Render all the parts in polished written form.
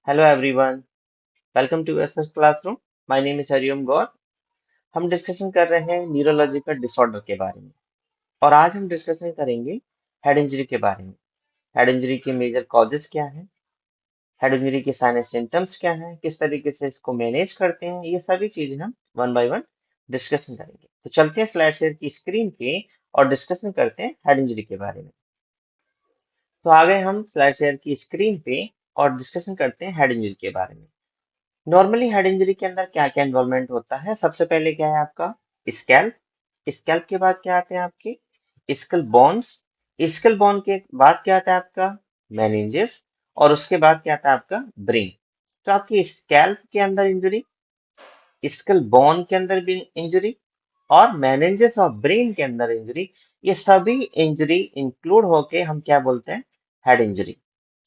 Hello everyone, welcome to SS classroom. My name is Hariom Gaur. हम discussion कर रहे हैं न्यूरोलॉजिकल डिसऑर्डर के बारे में। और आज हम डिस्कशन करेंगे हेड इंजरी के बारे में। हेड इंजरी के मेजर कॉजेस क्या हैं, हेड इंजरी के साइन सिम्टम्स क्या हैं, किस तरीके से इसको मैनेज करते हैं, ये सभी चीजें हम वन बाय वन डिस्कशन करेंगे। तो चलते हैं स्लाइड शेयर की स्क्रीन पे और डिस्कशन करते हैं हेड इंजरी के बारे में। तो आ गए हम स्लाइड शेयर की स्क्रीन पे और डिस्कशन करते हैं हेड इंजरी के बारे में। नॉर्मली हेड इंजरी के अंदर क्या क्या इन्वॉल्वमेंट होता है? सबसे पहले क्या है आपका स्कैल्प। स्कैल्प के बाद क्या आते हैं आपके स्कल बोन्स। स्कल बोन के बाद क्या आता है आपका मेनिंजेस। और उसके बाद क्या आता है आपका ब्रेन। तो आपकी स्कैल्प के अंदर इंजरी, स्कल बोन के अंदर भी इंजरी और मेनिंजेस और ब्रेन के अंदर इंजरी, ये सभी इंजरी इंक्लूड होके हम क्या बोलते हैं? Head injury.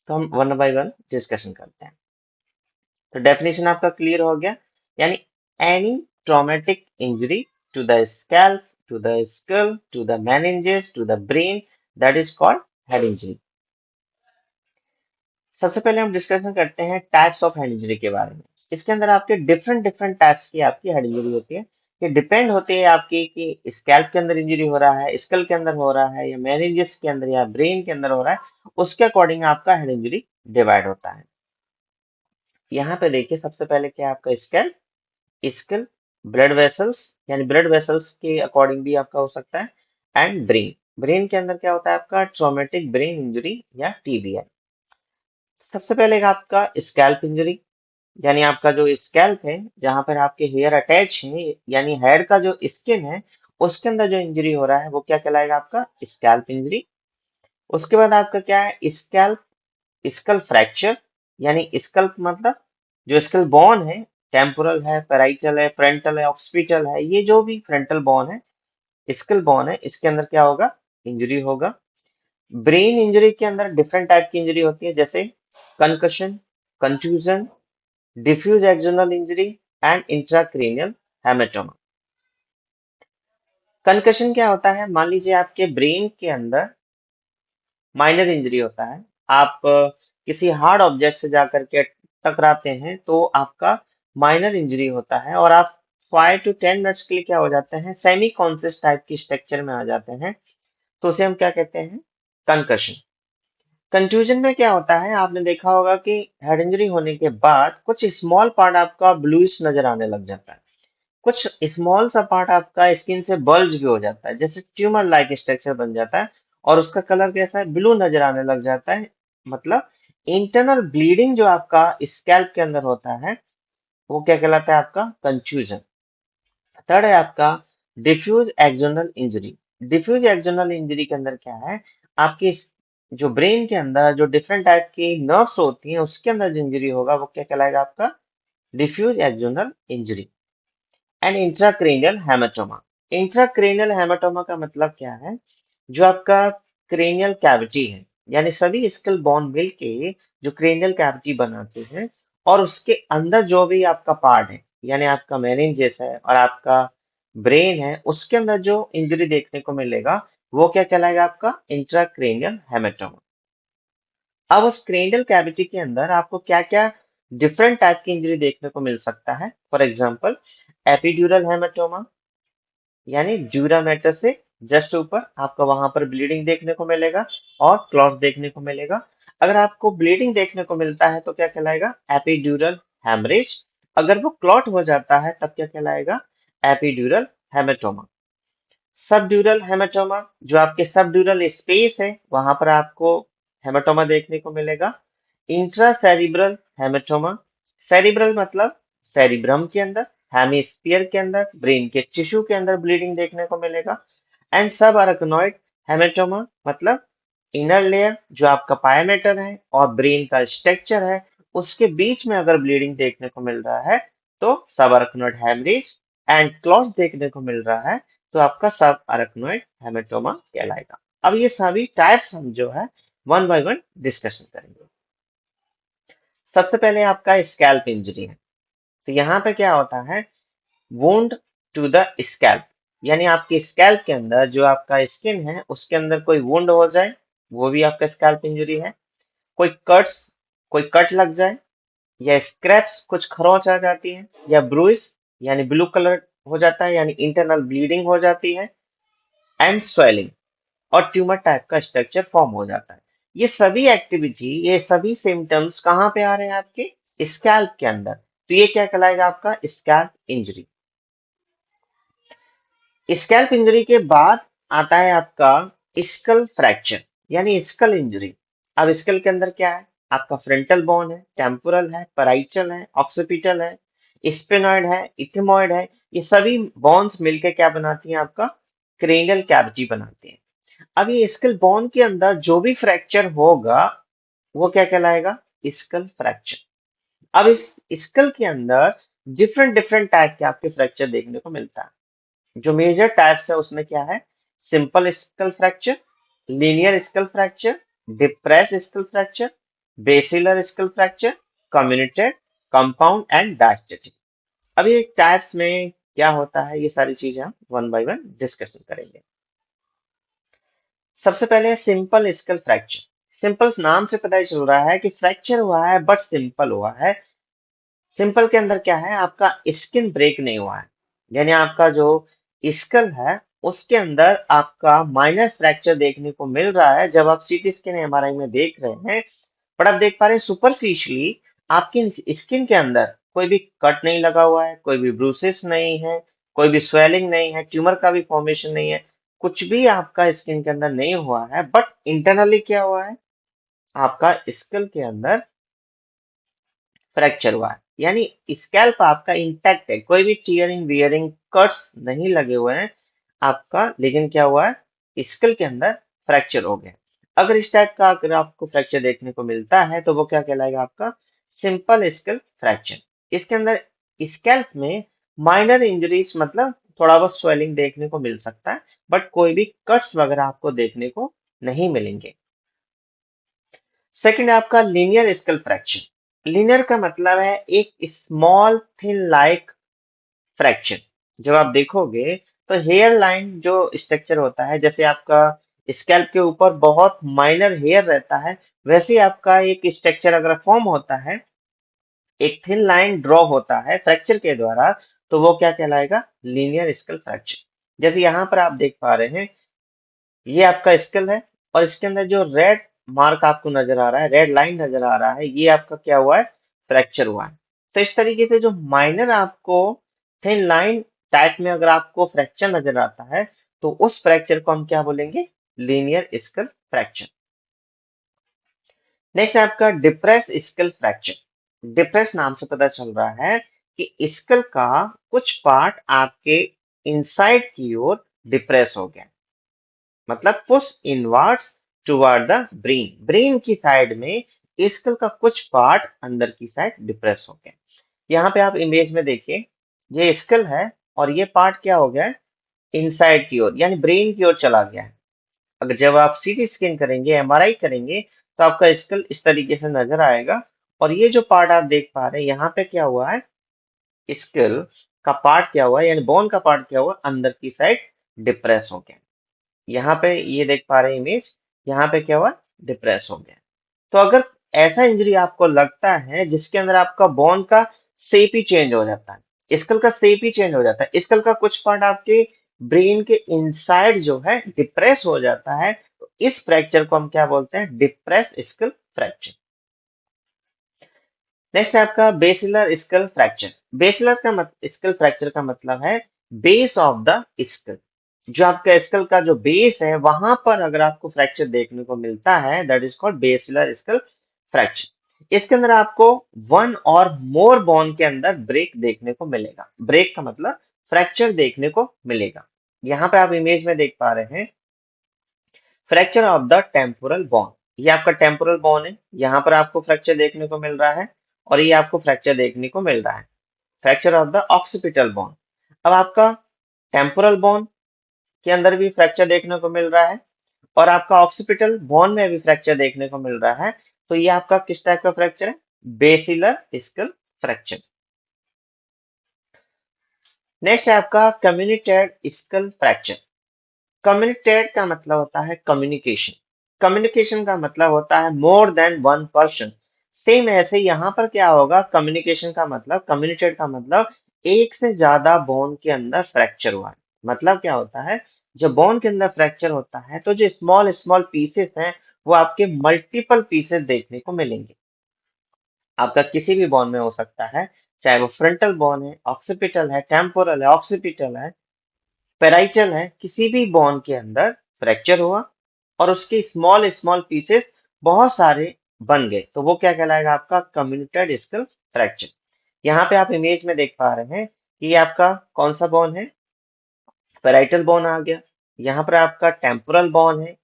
तो हम वन बाय वन डिस्कशन करते हैं। तो डेफिनेशन आपका क्लियर हो गया, यानी any traumatic injury to the scalp, to the skull, to the meninges, to the brain, that is called head injury. सबसे पहले हम डिस्कशन करते हैं टाइप्स ऑफ हेड इंजरी के बारे में। इसके अंदर आपके डिफरेंट डिफरेंट टाइप्स की आपकी हेड इंजरी होती है। ये डिपेंड होती है आपकी कि स्कैल्प के अंदर इंजरी हो रहा है, स्कल के अंदर हो रहा है, या meninges के अंदर या ब्रेन के अंदर हो रहा है, उसके अकॉर्डिंग आपका हेड इंजरी डिवाइड होता है। यहाँ पे देखिए, सबसे पहले क्या है आपका स्कैल्प, स्कल, ब्लड वेसल्स, यानी ब्लड वेसल्स के अकॉर्डिंग भी आपका हो सकता है। एंड ब्रेन, ब्रेन के अंदर क्या होता है आपका ट्रॉमेटिक ब्रेन इंजरी या टीबीआई। सबसे पहले आपका स्कैल्प इंजरी, यानी आपका जो स्कैल्प है जहां पर आपके हेयर अटैच है, यानी हेयर का जो स्किन है उसके अंदर जो इंजरी हो रहा है वो क्या कहलाएगा? आपका स्कैल्प इंजरी। उसके बाद आपका क्या है? स्कैल्प स्कल फ्रैक्चर, यानी स्कल मतलब जो स्कल बोन है, टेम्पोरल है, पेराइटल है, फ्रंटल है, ऑक्सीपिटल है, ये जो भी फ्रंटल बोन है, स्कल बोन है, इसके अंदर क्या होगा? इंजरी होगा। ब्रेन इंजरी के अंदर डिफरेंट टाइप की इंजरी होती है, जैसे concussion, confusion, diffuse axonal injury and intracranial haematoma. Concussion क्या होता है? मान लीजिए आपके ब्रेन के अंदर माइनर इंजरी होता है, आप किसी हार्ड ऑब्जेक्ट से जाकर के टकराते हैं तो आपका माइनर इंजरी होता है, और आप 5 to 10 मिनट्स के लिए क्या हो जाते हैं? सेमी कॉन्शियस टाइप की स्ट्रक्चर में आ जाते हैं। तो उसे हम क्या कहते हैं? कंकशन। कंफ्यूजन में क्या होता है, आपने देखा होगा कि हेड इंजरी होने के बाद कुछ स्मॉल पार्ट आपका ब्लूइश नजर आने लग जाता है, कुछ स्मॉल सा पार्ट आपका स्किन से बल्ज भी हो जाता है, जैसे ट्यूमर लाइक स्ट्रक्चर बन जाता है, और उसका कलर कैसा है? ब्लू नजर आने लग जाता है। मतलब इंटरनल ब्लीडिंग जो आपका स्कैल्प के अंदर होता है वो क्या कहलाता है? आपका कंफ्यूजन। थर्ड है आपका diffuse axonal injury. Diffuse axonal injury के अंदर क्या है? आपकी जो ब्रेन के अंदर जो डिफरेंट टाइप की नर्व्स होती हैं उसके अंदर जो इंजरी होगा वो क्या कहलाएगा? आपका diffuse axonal injury. And intracranial haematoma. Intracranial haematoma का मतलब क्या है? जो आपका क्रेनियल कैविटी है, यानी सभी स्कल बोन मिलके जो क्रेनियल कैविटी बनाते हैं, और उसके अंदर जो भी आपका पार्ट है, यानी आपका मेनिंजेस है और आपका ब्रेन है, उसके अंदर जो इंजरी देखने को मिलेगा वो क्या कहलाएगा? आपका इंट्राक्रेनियल हेमाटोमा। अब उस क्रेनियल कैविटी के अंदर आपको क्या क्या डिफरेंट टाइप की इंजरी देखने को मिल सकता है? फॉर एग्जाम्पल, एपिड्यूरल हेमाटोमा, यानी ड्यूरा मैटर से जस्ट ऊपर आपका वहां पर ब्लीडिंग देखने को मिलेगा और क्लॉट देखने को मिलेगा। अगर आपको ब्लीडिंग देखने को मिलता है तो क्या कहलाएगा? Epidural haemorrhage. अगर वो क्लॉट हो जाता है तब क्या कहलाएगा? Epidural hematoma. सबड्यूरल हेमेटोमा, जो आपके सबड्यूरल स्पेस है वहां पर आपको हेमेटोमा देखने को मिलेगा। इंट्रा सेरिब्रल हेमेटोमा, सेरिब्रल मतलब सेरिब्रम के अंदर, हेमिस्फीयर के अंदर, ब्रेन के टिश्यू के अंदर ब्लीडिंग देखने को मिलेगा। एंड सब अराकनॉइड हेमेटोमा मतलब इनर लेयर जो आपका पायामेटर है और ब्रेन का स्ट्रक्चर है उसके बीच में अगर ब्लीडिंग देखने को मिल रहा है तो सब अराकनॉइड हेमरेज। एंड क्लॉट देखने को मिल रहा है तो आपका सब अराकनॉइड हेमेटोमा कहलाएगा। अब ये सभी टाइप्स हम जो है वन बाय वन डिस्कशन करेंगे। सबसे पहले आपका स्कैल्प इंजरी है। तो यहाँ पे क्या होता है? वुंड टू द स्कैल्प, यानी आपके स्कैल्प के अंदर जो आपका स्किन है उसके अंदर कोई वुंड हो जाए, वो भी आपका स्कैल्प इंजरी है। कोई कट्स, कोई कट लग जाए, या स्क्रैप्स कुछ खरोंच आ जाती है, या ब्रूइस यानी ब्लू कलर हो जाता है यानी इंटरनल ब्लीडिंग हो जाती है, एंड स्वेलिंग और ट्यूमर टाइप का स्ट्रक्चर फॉर्म हो जाता है। ये सभी सिम्टम्स कहाँ पे आ रहे हैं आपके स्कैल्प के अंदर, तो ये क्या कहलाएगा आपका स्कैल्प इंजरी। स्कैल्प इंजरी के बाद आता है आपका स्कल फ्रैक्चर यानी स्कल इंजरी। अब स्कल के अंदर क्या है, आपका फ्रंटल बोन है, टेम्पोरल है, पैराइटल है, ऑक्सीपिटल है, स्पेनॉइड है, इथेमॉइड है। ये सभी बोन्स मिलकर क्या बनाती हैं, आपका क्रेनियल कैविटी बनाती हैं। अब ये स्कल बोन के अंदर जो भी फ्रैक्चर होगा वो क्या कहलाएगा, स्कल फ्रैक्चर। अब इस स्कल के अंदर डिफरेंट डिफरेंट टाइप के आपके फ्रैक्चर देखने को मिलता है। जो मेजर टाइप्स है उसमें क्या है, simple skull fracture, linear skull fracture, depress skull fracture, basilar skull fracture, comminuted, compound and diastatic. अब ये टाइप्स में क्या होता है, ये सारी चीजें हम वन बाय वन डिस्कशन करेंगे। सबसे पहले सिंपल स्कल फ्रैक्चर। सिंपल नाम से पता ही चल रहा है कि फ्रैक्चर हुआ है बट सिंपल हुआ है। सिंपल के अंदर क्या है, आपका स्किन ब्रेक नहीं हुआ है, यानी आपका जो स्कल है उसके अंदर आपका माइनर फ्रैक्चर देखने को मिल रहा है जब आप सीटी स्कैन एमआरआई में देख रहे हैं। पर आप देख पा रहे हैं सुपरफिशियली आपकी स्किन के अंदर कोई भी कट नहीं लगा हुआ है, कोई भी ब्रूसेस नहीं है, कोई भी स्वेलिंग नहीं है, ट्यूमर का भी फॉर्मेशन नहीं है, कुछ भी आपका स्किन के अंदर नहीं हुआ है। बट इंटरनली क्या हुआ है, आपका स्कल के अंदर फ्रैक्चर हुआ है, यानी स्कैल्प आपका इंटैक्ट है, कोई भी टीयरिंग वियरिंग कट्स नहीं लगे हुए हैं आपका, लेकिन क्या हुआ है, स्कल के अंदर फ्रैक्चर हो गया। अगर इस टाइप का अगर आपको फ्रैक्चर देखने को मिलता है तो वो क्या कहलाएगा, आपका सिंपल स्कल फ्रैक्चर। इसके अंदर स्कैल्प में माइनर इंजरीज मतलब थोड़ा बहुत स्वेलिंग देखने को मिल सकता है, बट कोई भी कट्स वगैरह आपको देखने को नहीं मिलेंगे। सेकंड है आपका लीनियर स्कल फ्रैक्चर। लीनियर का मतलब है एक स्मॉल थिन लाइक फ्रैक्चर। जब आप देखोगे तो हेयर लाइन जो स्ट्रक्चर होता है, जैसे आपका स्कैल्प के ऊपर बहुत माइनर हेयर रहता है, वैसे ही आपका एक स्ट्रक्चर अगर फॉर्म होता है, एक थिन लाइन ड्रॉ होता है फ्रैक्चर के द्वारा, तो वो क्या कहलाएगा, लीनियर स्कल फ्रैक्चर। जैसे यहाँ पर आप देख पा रहे हैं, ये आपका स्कल है और इसके अंदर जो रेड मार्क आपको नजर आ रहा है, रेड लाइन नजर आ रहा है, ये आपका क्या हुआ है, फ्रैक्चर हुआ है। तो इस तरीके से जो माइनर आपको थिन लाइन टाइप में अगर आपको फ्रैक्चर नजर आता है, तो उस फ्रैक्चर को हम क्या बोलेंगे, लीनियर स्कल फ्रैक्चर। नेक्स्ट है आपका डिप्रेस स्कल फ्रैक्चर। डिप्रेस नाम से पता चल रहा है कि स्कल का कुछ पार्ट आपके इनसाइड की ओर डिप्रेस हो गया, मतलब push inwards toward the brain, brain की साइड में स्कल का कुछ पार्ट अंदर की साइड डिप्रेस हो गया। यहाँ पे आप इमेज में देखिए, ये स्कल है और ये पार्ट क्या हो गया है, इनसाइड की ओर यानी ब्रेन की ओर चला गया है। अगर जब आप सीटी स्कैन करेंगे, एमआरआई करेंगे, तो आपका स्कल इस तरीके से नजर आएगा। और ये जो पार्ट आप देख पा रहे हैं, यहाँ पे क्या हुआ है, स्कल का पार्ट क्या हुआ है, यानी बोन का पार्ट क्या हुआ, अंदर की साइड डिप्रेस हो गया। यहाँ पे ये देख पा रहे हैं इमेज, यहाँ पे क्या हुआ, डिप्रेस हो गया। तो अगर ऐसा इंजरी आपको लगता है जिसके अंदर आपका बोन का शेप ही चेंज हो जाता है, स्कल का शेप ही चेंज हो जाता है, स्कल का कुछ पार्ट आपके ब्रेन के इनसाइड जो है डिप्रेस हो जाता है, तो इस फ्रैक्चर को हम क्या बोलते हैं, डिप्रेस स्कल फ्रैक्चर। नेक्स्ट है आपका बेसिलर स्कल फ्रैक्चर। बेसिलर का स्कल फ्रैक्चर का मतलब है बेस ऑफ द स्कल। जो आपका स्कल का जो बेस है वहां पर अगर आपको फ्रैक्चर देखने को मिलता है, that is called basilar skull fracture. इसके अंदर आपको वन और मोर बोन के अंदर ब्रेक देखने को मिलेगा। ब्रेक का मतलब फ्रैक्चर देखने को मिलेगा। यहाँ पे आप इमेज में देख पा रहे हैं, fracture of the temporal bone. ये आपका टेम्पोरल बोन है, यहाँ पर आपको फ्रैक्चर देखने को मिल रहा है, और ये आपको फ्रैक्चर देखने को मिल रहा है, fracture of the occipital bone. अब आपका टेम्पोरल बोन के अंदर भी फ्रैक्चर देखने को मिल रहा है, और आपका ऑक्सीपिटल बोन में भी फ्रैक्चर देखने को मिल रहा है। तो ये आपका किस टाइप का फ्रैक्चर है, बेसिलर स्कल फ्रैक्चर। नेक्स्ट है आपका कम्युनिटेड स्कल फ्रैक्चर। कम्युनिकेट का मतलब होता है कम्युनिकेशन। कम्युनिकेशन का मतलब होता है more than one person same ऐसे यहाँ पर क्या होगा, कम्युनिकेशन का मतलब, कम्युनिकेट का मतलब एक से ज्यादा बोन के अंदर फ्रैक्चर हुआ है। मतलब क्या होता है, जब बोन के अंदर फ्रैक्चर होता है तो जो स्मॉल स्मॉल पीसेस हैं वो आपके मल्टीपल पीसेस देखने को मिलेंगे। आपका किसी भी बोन में हो सकता है, चाहे वो फ्रंटल बोन है, ऑक्सीपिटल है, टेम्पोरल है, ऑक्सीपिटल है, पेराइटल है, किसी भी बोन के अंदर फ्रैक्चर हुआ और उसके स्मॉल स्मॉल पीसेस बहुत सारे बन गए, तो वो क्या कहलाएगा, आपका कम्युनिकेटेड स्कल फ्रैक्चर। यहाँ पे आप इमेज में देख पा रहे हैं कि ये आपका कौन सा बोन है, पेराइटल बोन आ गया। यहाँ पर आपका टेम्पोरल बोन है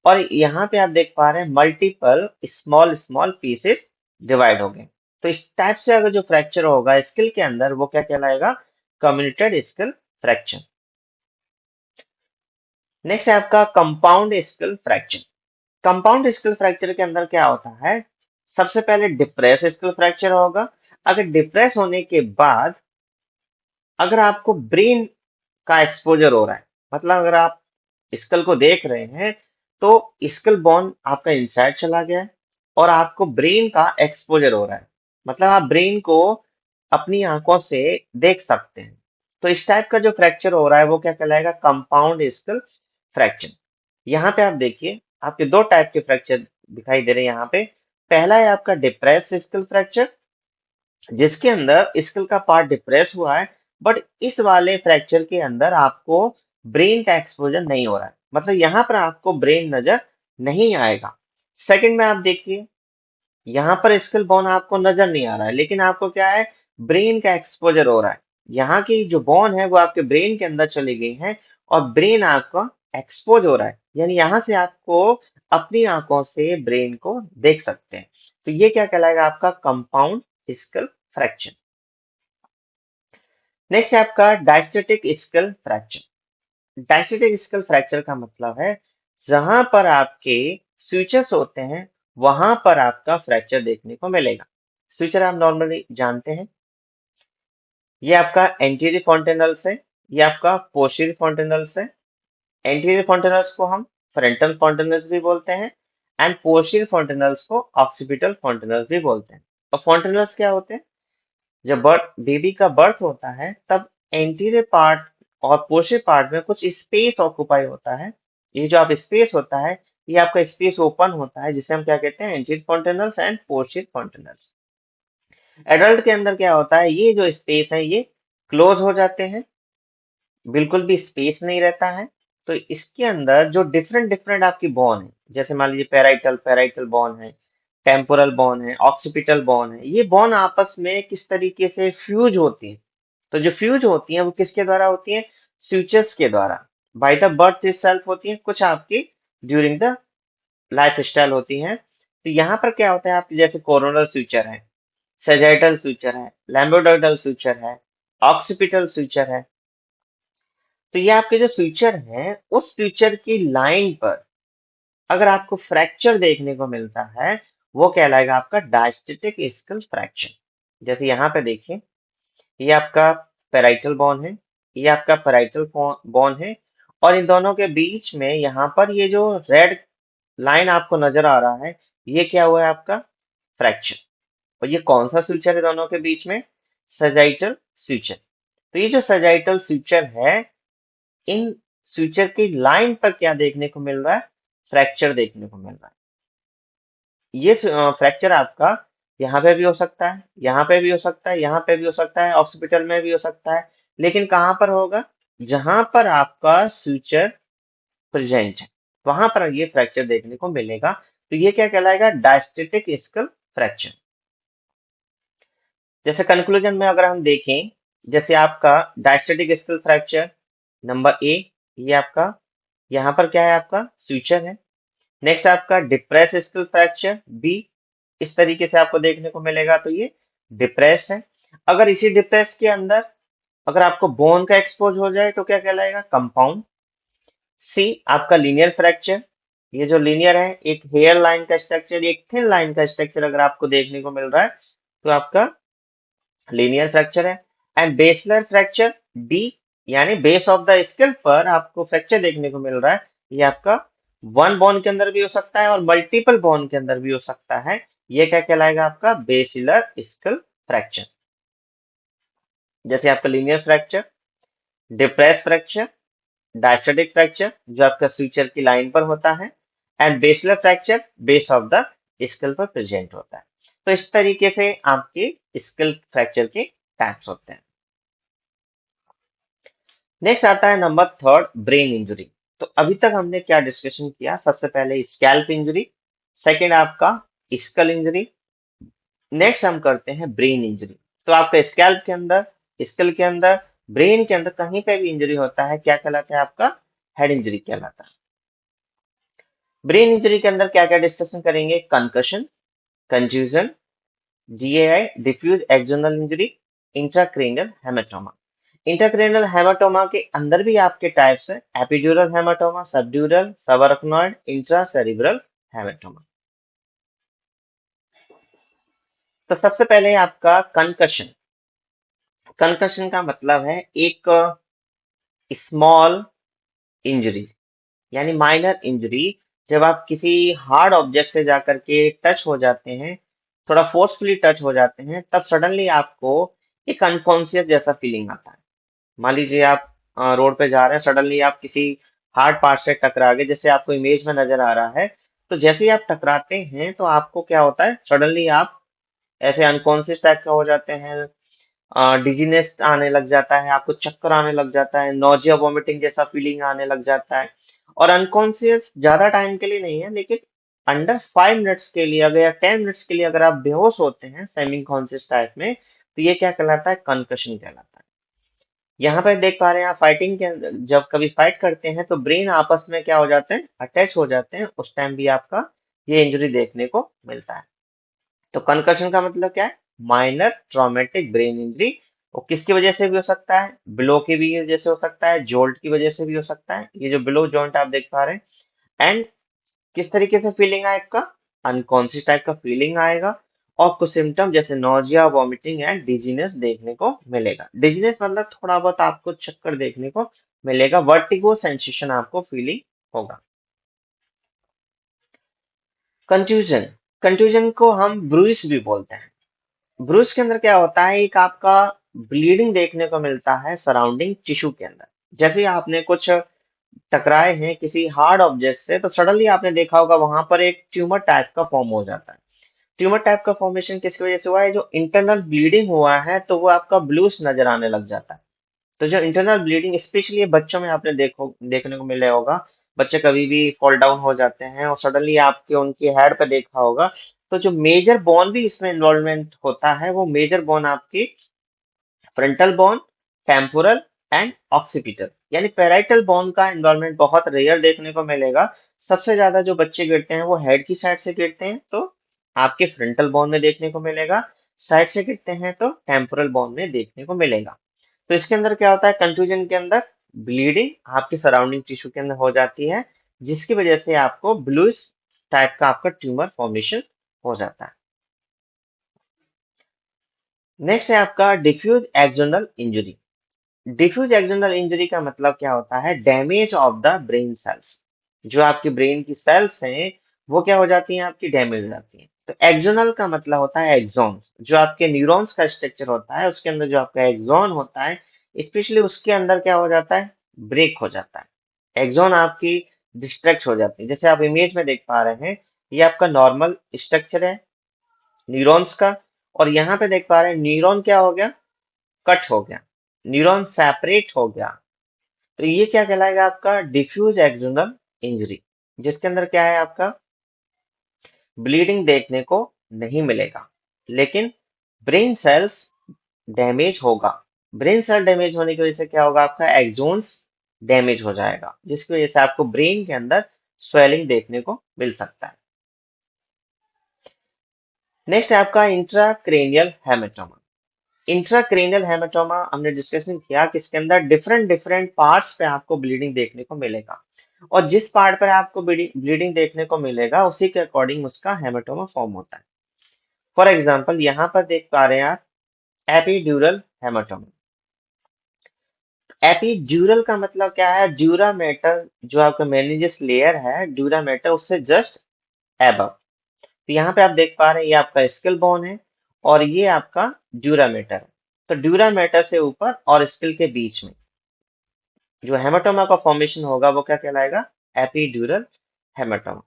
और यहाँ पे आप देख पा रहे हैं multiple small small pieces divide हो गए। तो इस टाइप से अगर जो फ्रैक्चर होगा स्किल के अंदर वो क्या कहलाएगा, कम्युनिकेटेड स्किल फ्रैक्चर। नेक्स्ट है आपका compound skill fracture. Compound skill fracture के अंदर क्या होता है, सबसे पहले डिप्रेस स्किल फ्रैक्चर होगा। अगर डिप्रेस होने के बाद अगर आपको ब्रेन का एक्सपोजर हो रहा है, मतलब अगर आप स्कल को देख रहे हैं तो स्कल बोन आपका इनसाइड चला गया है और आपको ब्रेन का एक्सपोजर हो रहा है, मतलब आप ब्रेन को अपनी आंखों से देख सकते हैं। तो इस टाइप का जो फ्रैक्चर हो रहा है वो क्या कहलाएगा, कंपाउंड स्कल फ्रैक्चर। यहाँ पे आप देखिए आपके दो टाइप के फ्रैक्चर दिखाई दे रहे हैं यहाँ पे। पहला है आपका डिप्रेस स्कल फ्रैक्चर, जिसके अंदर स्कल का पार्ट डिप्रेस हुआ है, बट इस वाले फ्रैक्चर के अंदर आपको ब्रेन का एक्सपोजर नहीं हो रहा है, मतलब यहाँ पर आपको ब्रेन नजर नहीं आएगा। सेकंड में आप देखिए, यहाँ पर स्कल बोन आपको नजर नहीं आ रहा है, लेकिन आपको क्या है, ब्रेन का एक्सपोजर हो रहा है। यहाँ की जो बोन है वो आपके ब्रेन के अंदर चली गई है और ब्रेन आपका एक्सपोज हो रहा है, यानी यहाँ से आपको अपनी आंखों से ब्रेन को देख सकते हैं। तो ये क्या कहलाएगा, आपका कंपाउंड स्कल फ्रैक्चर। नेक्स्ट है आपका डायस्टेटिक स्कल फ्रैक्चर। डायस्टेटिक स्कल फ्रैक्चर का मतलब है जहां पर आपके स्विचेस होते हैं वहां पर आपका फ्रैक्चर देखने को मिलेगा। स्विचर आप नॉर्मली जानते हैं, ये आपका एंटीरियर फॉन्टेनल्स है, ये आपका पोस्टीरियर फॉन्टेनल्स है। एंटीरियर फॉन्टेनल्स को हम फ्रंटल फॉन्टेनल्स भी बोलते हैं एंड पोस्टीरियर फॉन्टेनल्स को ऑक्सीपिटल फॉन्टेनल्स भी बोलते हैं। और फॉन्टेनल्स क्या होते हैं, जब बर्थ बेबी का बर्थ होता है तब एंटीरियर पार्ट और पोस्टीरियर पार्ट में कुछ स्पेस ऑक्युपाई होता है। ये जो आप स्पेस होता है, ये आपका स्पेस ओपन होता है, जिसे हम क्या कहते हैं, anterior fontanelles and posterior fontanelles. Adult के अंदर क्या होता है, ये जो स्पेस है ये क्लोज हो जाते हैं, बिल्कुल भी स्पेस नहीं रहता है। तो इसके अंदर जो डिफरेंट डिफरेंट आपकी बोन है, जैसे मान लीजिए पेराइटल पेराइटल बोन है, टेम्पोरल बोन है, ऑक्सीपिटल बोन है, ये बोन आपस में किस तरीके से फ्यूज होती है। तो जो फ्यूज होती हैं वो किसके द्वारा होती हैं, स्विचेस के द्वारा, बाय द बर्थ itself होती हैं, कुछ आपकी ड्यूरिंग द लाइफ स्टाइल होती हैं। तो यहाँ पर क्या होता है, आपके जैसे कोरोनल स्विचर है, सेजाइटल स्विचर है, लैम्बोडर्डल स्विचर है, ऑक्सीपिटल स्विचर है। तो ये आपके जो स्विचर हैं उस स्विचर की लाइन पर अगर आपको फ्रैक्चर देखने को मिलता है वो कहलाएगा आपका डायस्टेटिक स्कल फ्रैक्चर। जैसे यहाँ पे देखिए, ये आपका पेराइटल बोन है, ये आपका पेराइटल बोन है और इन दोनों के बीच में यहाँ पर ये जो रेड लाइन आपको नजर आ रहा है, ये क्या हुआ है, आपका फ्रैक्चर। और ये कौन सा स्विचर है दोनों के बीच में, सजाइटल स्विचर। तो ये जो सजाइटल स्विचर है, इन स्विचर की लाइन पर क्या देखने को मिल रहा है, फ्रैक्चर देखने को मिल रहा है। ये फ्रैक्चर आपका यहाँ पे भी हो सकता है, यहाँ पे भी हो सकता है, यहाँ पे भी हो सकता है, ऑक्सीपिटल में भी हो सकता है, लेकिन कहाँ पर होगा, जहां पर आपका स्विचर प्रेजेंट है वहां पर ये फ्रैक्चर देखने को मिलेगा। तो ये क्या कहलाएगा, डायस्टेटिक स्कल फ्रैक्चर। जैसे कंक्लूजन में अगर हम देखें, जैसे आपका डायस्टेटिक स्कल फ्रैक्चर नंबर ए, ये आपका यहाँ पर क्या है, आपका स्विचर है। नेक्स्ट आपका डिप्रेस स्कल फ्रैक्चर बी, इस तरीके से आपको देखने को मिलेगा, तो ये डिप्रेस है। अगर इसी डिप्रेस के अंदर अगर आपको बोन का एक्सपोज हो जाए तो क्या कहलाएगा, कंपाउंड। सी आपका लीनियर फ्रैक्चर, ये जो लीनियर है, एक हेयर लाइन का स्ट्रक्चर, एक थिन लाइन का स्ट्रक्चर अगर आपको देखने को मिल रहा है तो आपका लीनियर फ्रैक्चर है। एंड बेसलर फ्रैक्चर बी, यानी बेस ऑफ द स्कल पर आपको फ्रैक्चर देखने को मिल रहा है, ये आपका वन बोन के अंदर भी हो सकता है और मल्टीपल बोन के अंदर भी हो सकता है, ये क्या कहलाएगा आपका बेसिलर स्कल फ्रैक्चर। जैसे आपका linear fracture, depress fracture, diastatic fracture जो आपका सुचर की लाइन पर होता है, and basilar fracture base of the skull पर प्रेजेंट होता है। तो इस तरीके से आपके स्कल फ्रैक्चर के टाइप्स होते हैं। नेक्स्ट आता है नंबर थर्ड, ब्रेन इंजरी। तो अभी तक हमने क्या डिस्कशन किया, सबसे पहले स्कैल्प इंजरी, सेकेंड आपका स्कल इंजरी, नेक्स्ट हम करते हैं ब्रेन इंजरी। तो आपका स्कैल्प के अंदर, स्कल के अंदर, ब्रेन के अंदर कहीं पे भी इंजरी होता है क्या कहलाता है आपका हेड इंजरी कहलाता है। ब्रेन इंजरी के अंदर क्या क्या डिस्कशन करेंगे, concussion, confusion, DAI diffuse axonal injury, intracranial haematoma. Intracranial haematoma के अंदर भी आपके टाइप्स हैं, epidural haematoma, subdural, subarachnoid, intracerebral haematoma. तो सबसे पहले आपका कंकशन। कंकशन का मतलब है एक स्मॉल इंजरी यानी माइनर इंजरी। जब आप किसी हार्ड ऑब्जेक्ट से जाकर के टच हो जाते हैं, थोड़ा फोर्सफुली टच हो जाते हैं, तब सडनली आपको एक अनकॉन्शियस जैसा फीलिंग आता है। मान लीजिए आप रोड पे जा रहे हैं, सडनली आप किसी हार्ड पार्ट से टकरा गए, जैसे आपको इमेज में नजर आ रहा है। तो जैसे ही आप टकराते हैं तो आपको क्या होता है, सडनली आप ऐसे अनकॉन्शियस टाइप का हो जाते हैं, डिजीनेस आने लग जाता है, आपको चक्कर आने लग जाता है, नोजिया वॉमिटिंग जैसा फीलिंग आने लग जाता है। और अनकॉन्शियस ज्यादा टाइम के लिए नहीं है, लेकिन अंडर 5 मिनट्स के लिए अगर या 10 मिनट्स के लिए अगर आप बेहोश होते हैं सेमी कॉन्शियस टाइप में, तो ये क्या कहलाता है, कंकशन कहलाता है। यहाँ पे देख पा रहे हैं आप, फाइटिंग के अंदर जब कभी फाइट करते हैं तो ब्रेन आपस में क्या हो जाते हैं, अटैच हो जाते हैं, उस टाइम भी आपका ये इंजरी देखने को मिलता है। तो कंकशन का मतलब क्या है, माइनर ट्रॉमेटिक ब्रेन इंजरी। वो किसकी वजह से भी हो सकता है, ब्लो की भी वजह से हो सकता है, जोल्ट की वजह से भी हो सकता है, ये जो ब्लो जॉइंट आप देख पा रहे हैं। एंड किस तरीके से फीलिंग आएगा, अनकॉन्शियस टाइप का फीलिंग आएगा, और कुछ सिम्टम जैसे नोजिया, वॉमिटिंग एंड डिजीनेस देखने को मिलेगा। डिजीनेस मतलब थोड़ा बहुत आपको चक्कर देखने को मिलेगा, वर्टिगो सेंसेशन आपको फीलिंग होगा। कंफ्यूजन, कंफ्यूजन को हम ब्रूइस भी बोलते हैं। ब्रूस के अंदर क्या होता है, एक आपका ब्लीडिंग देखने को मिलता है सराउंडिंग टिश्यू के अंदर। जैसे ही आपने कुछ टकराए हैं किसी हार्ड ऑब्जेक्ट से, तो सडनली आपने देखा होगा वहां पर एक ट्यूमर टाइप का फॉर्म हो जाता है। ट्यूमर टाइप का फॉर्मेशन किसकी वजह से हुआ है, जो इंटरनल ब्लीडिंग हुआ है तो वो आपका ब्लूस नजर आने लग जाता है। तो जो इंटरनल ब्लीडिंग स्पेशली बच्चों में आपने देखने को मिला होगा, बच्चे कभी भी फॉल डाउन हो जाते हैं और सडनली आपके उनकी हेड पे देखा होगा, तो जो मेजर बोन भी इसमें इन्वॉल्वमेंट होता है, वो मेजर बोन आपकी frontal bone, temporal and occipital यानी पैराइटल बोन का इन्वॉल्वमेंट बहुत रेयर देखने को मिलेगा। सबसे ज्यादा जो बच्चे गिरते हैं वो हेड की साइड से गिरते हैं, तो आपके फ्रंटल बोन में देखने को मिलेगा। साइड से गिरते हैं तो टेम्पोरल बोन में देखने को मिलेगा। तो इसके अंदर क्या होता है, कंफ्यूजन के अंदर ब्लीडिंग आपकी सराउंडिंग टिश्यू के अंदर हो जाती है, जिसकी वजह से आपको ब्लूइश टाइप का आपका ट्यूमर फॉर्मेशन हो जाता है। नेक्स्ट है आपका diffuse axonal injury. Diffuse axonal injury का मतलब क्या होता है, damage of the brain cells. जो आपकी ब्रेन की सेल्स हैं वो क्या हो जाती हैं, आपकी डैमेज हो जाती हैं। तो एक्सोनल का मतलब होता है एक्सॉन। जो आपके न्यूरॉन्स का स्ट्रक्चर होता है उसके अंदर जो आपका एक्सॉन होता है, स्पेशली उसके अंदर क्या हो जाता है, ब्रेक हो जाता है। एक्सॉन आपकी डिस्ट्रैक्ट हो जाती है। जैसे आप इमेज में देख पा रहे हैं, ये आपका नॉर्मल स्ट्रक्चर है न्यूरॉन्स का, और यहाँ पे देख पा रहे हैं न्यूरॉन क्या हो गया, कट हो गया, न्यूरॉन सेपरेट हो गया। तो ये क्या कहलाएगा, आपका डिफ्यूज एक्सोनल इंजरी, जिसके अंदर क्या है, आपका ब्लीडिंग देखने को नहीं मिलेगा, लेकिन ब्रेन सेल्स डैमेज होगा। ब्रेन सेल डैमेज होने की वजह से क्या होगा, आपका एक्सोन्स डैमेज हो जाएगा, जिसकी वजह से आपको ब्रेन के अंदर स्वेलिंग देखने को मिल सकता है। नेक्स्ट है आपका इंट्राक्रेनियल हेमेटोमा। इंट्राक्रेनियल हेमेटोमा हमने डिस्कशन किया कि इसके अंदर डिफरेंट डिफरेंट पार्ट्स पे आपको ब्लीडिंग देखने को मिलेगा, और जिस पार्ट पर आपको ब्लीडिंग देखने को मिलेगा उसी के अकॉर्डिंग उसका हेमेटोमा फॉर्म होता है। फॉर एग्जांपल यहाँ पर देख पा रहे हैं आप एपिड्यूरल हेमेटोमा। एपिड्यूरल का मतलब क्या है, ड्यूरामेटर जो आपका मेनिंजेस लेयर है, ड्यूरामेटर उससे जस्ट एबव। तो यहाँ पे आप देख पा रहे हैं ये आपका स्किल बोन है और ये आपका ड्यूरामेटर है। तो ड्यूरामेटर से ऊपर और स्किल के बीच में जो हेमाटोमा का फॉर्मेशन होगा वो क्या कहलाएगा? Epidural haematoma.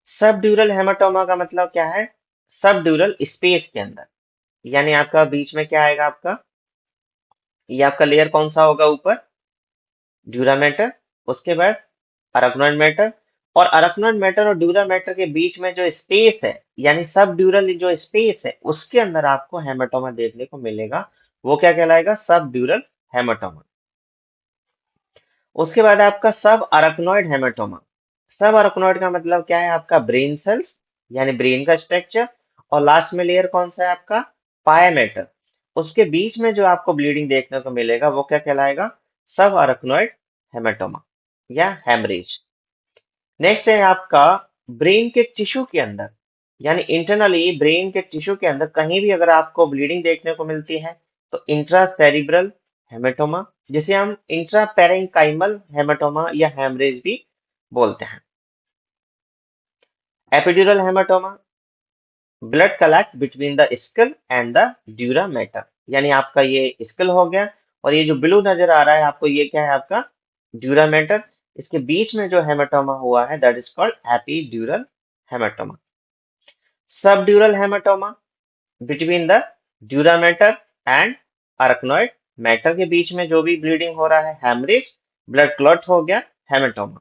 सब ड्यूरल हेमाटोमा का मतलब क्या है? सब ड्यूरल स्पेस के अंदर, यानी आपका बीच में क्या आएगा? आपका ये आपका लेयर कौन सा होगा? ऊपर ड्यूरामेटर, उसके बाद अराक्नोइड मैटर, और अराक्नोइड मैटर और ड्यूरा मैटर के बीच में जो स्पेस है, यानी सब ड्यूरल जो स्पेस है उसके अंदर आपको हेमाटोमा देखने को मिलेगा। वो क्या कहलाएगा? सब ड्यूरल हेमाटोमा। उसके बाद आपका सब अराक्नोइड हेमाटोमा। सब अराक्नोइड का मतलब क्या है? आपका ब्रेन सेल्स, यानी ब्रेन का स्ट्रक्चर, और लास्ट में लेयर कौन सा है? आपका पाया मैटर। उसके बीच में जो आपको ब्लीडिंग देखने को मिलेगा वो क्या कहलाएगा? सब अराक्नोइड हेमाटोमा या हेमरेज। नेक्स्ट है आपका ब्रेन के टिश्यू के अंदर, यानी इंटरनली ब्रेन के टिश्यू के अंदर कहीं भी अगर आपको ब्लीडिंग देखने को मिलती है तो इंट्रा सेरिब्रल हेमेटोमा, जिसे हम इंट्रा पेरेन्काइमल हेमेटोमा या हेमरेज भी बोलते हैं। Epidural haematoma, blood collect between the skull and the dura matter, यानी आपका ये स्कल हो गया और ये जो ब्लू नजर आ रहा है आपको, ये क्या है? आपका ड्यूरा मैटर। इसके बीच में जो हेमेटोमा हुआ है that is called epidural hematoma. Subdural hematoma, between the dura mater and arachnoid mater के बीच में जो भी ब्लीडिंग हो रहा है, हेमरेज, ब्लड क्लॉट हो गया, hematoma.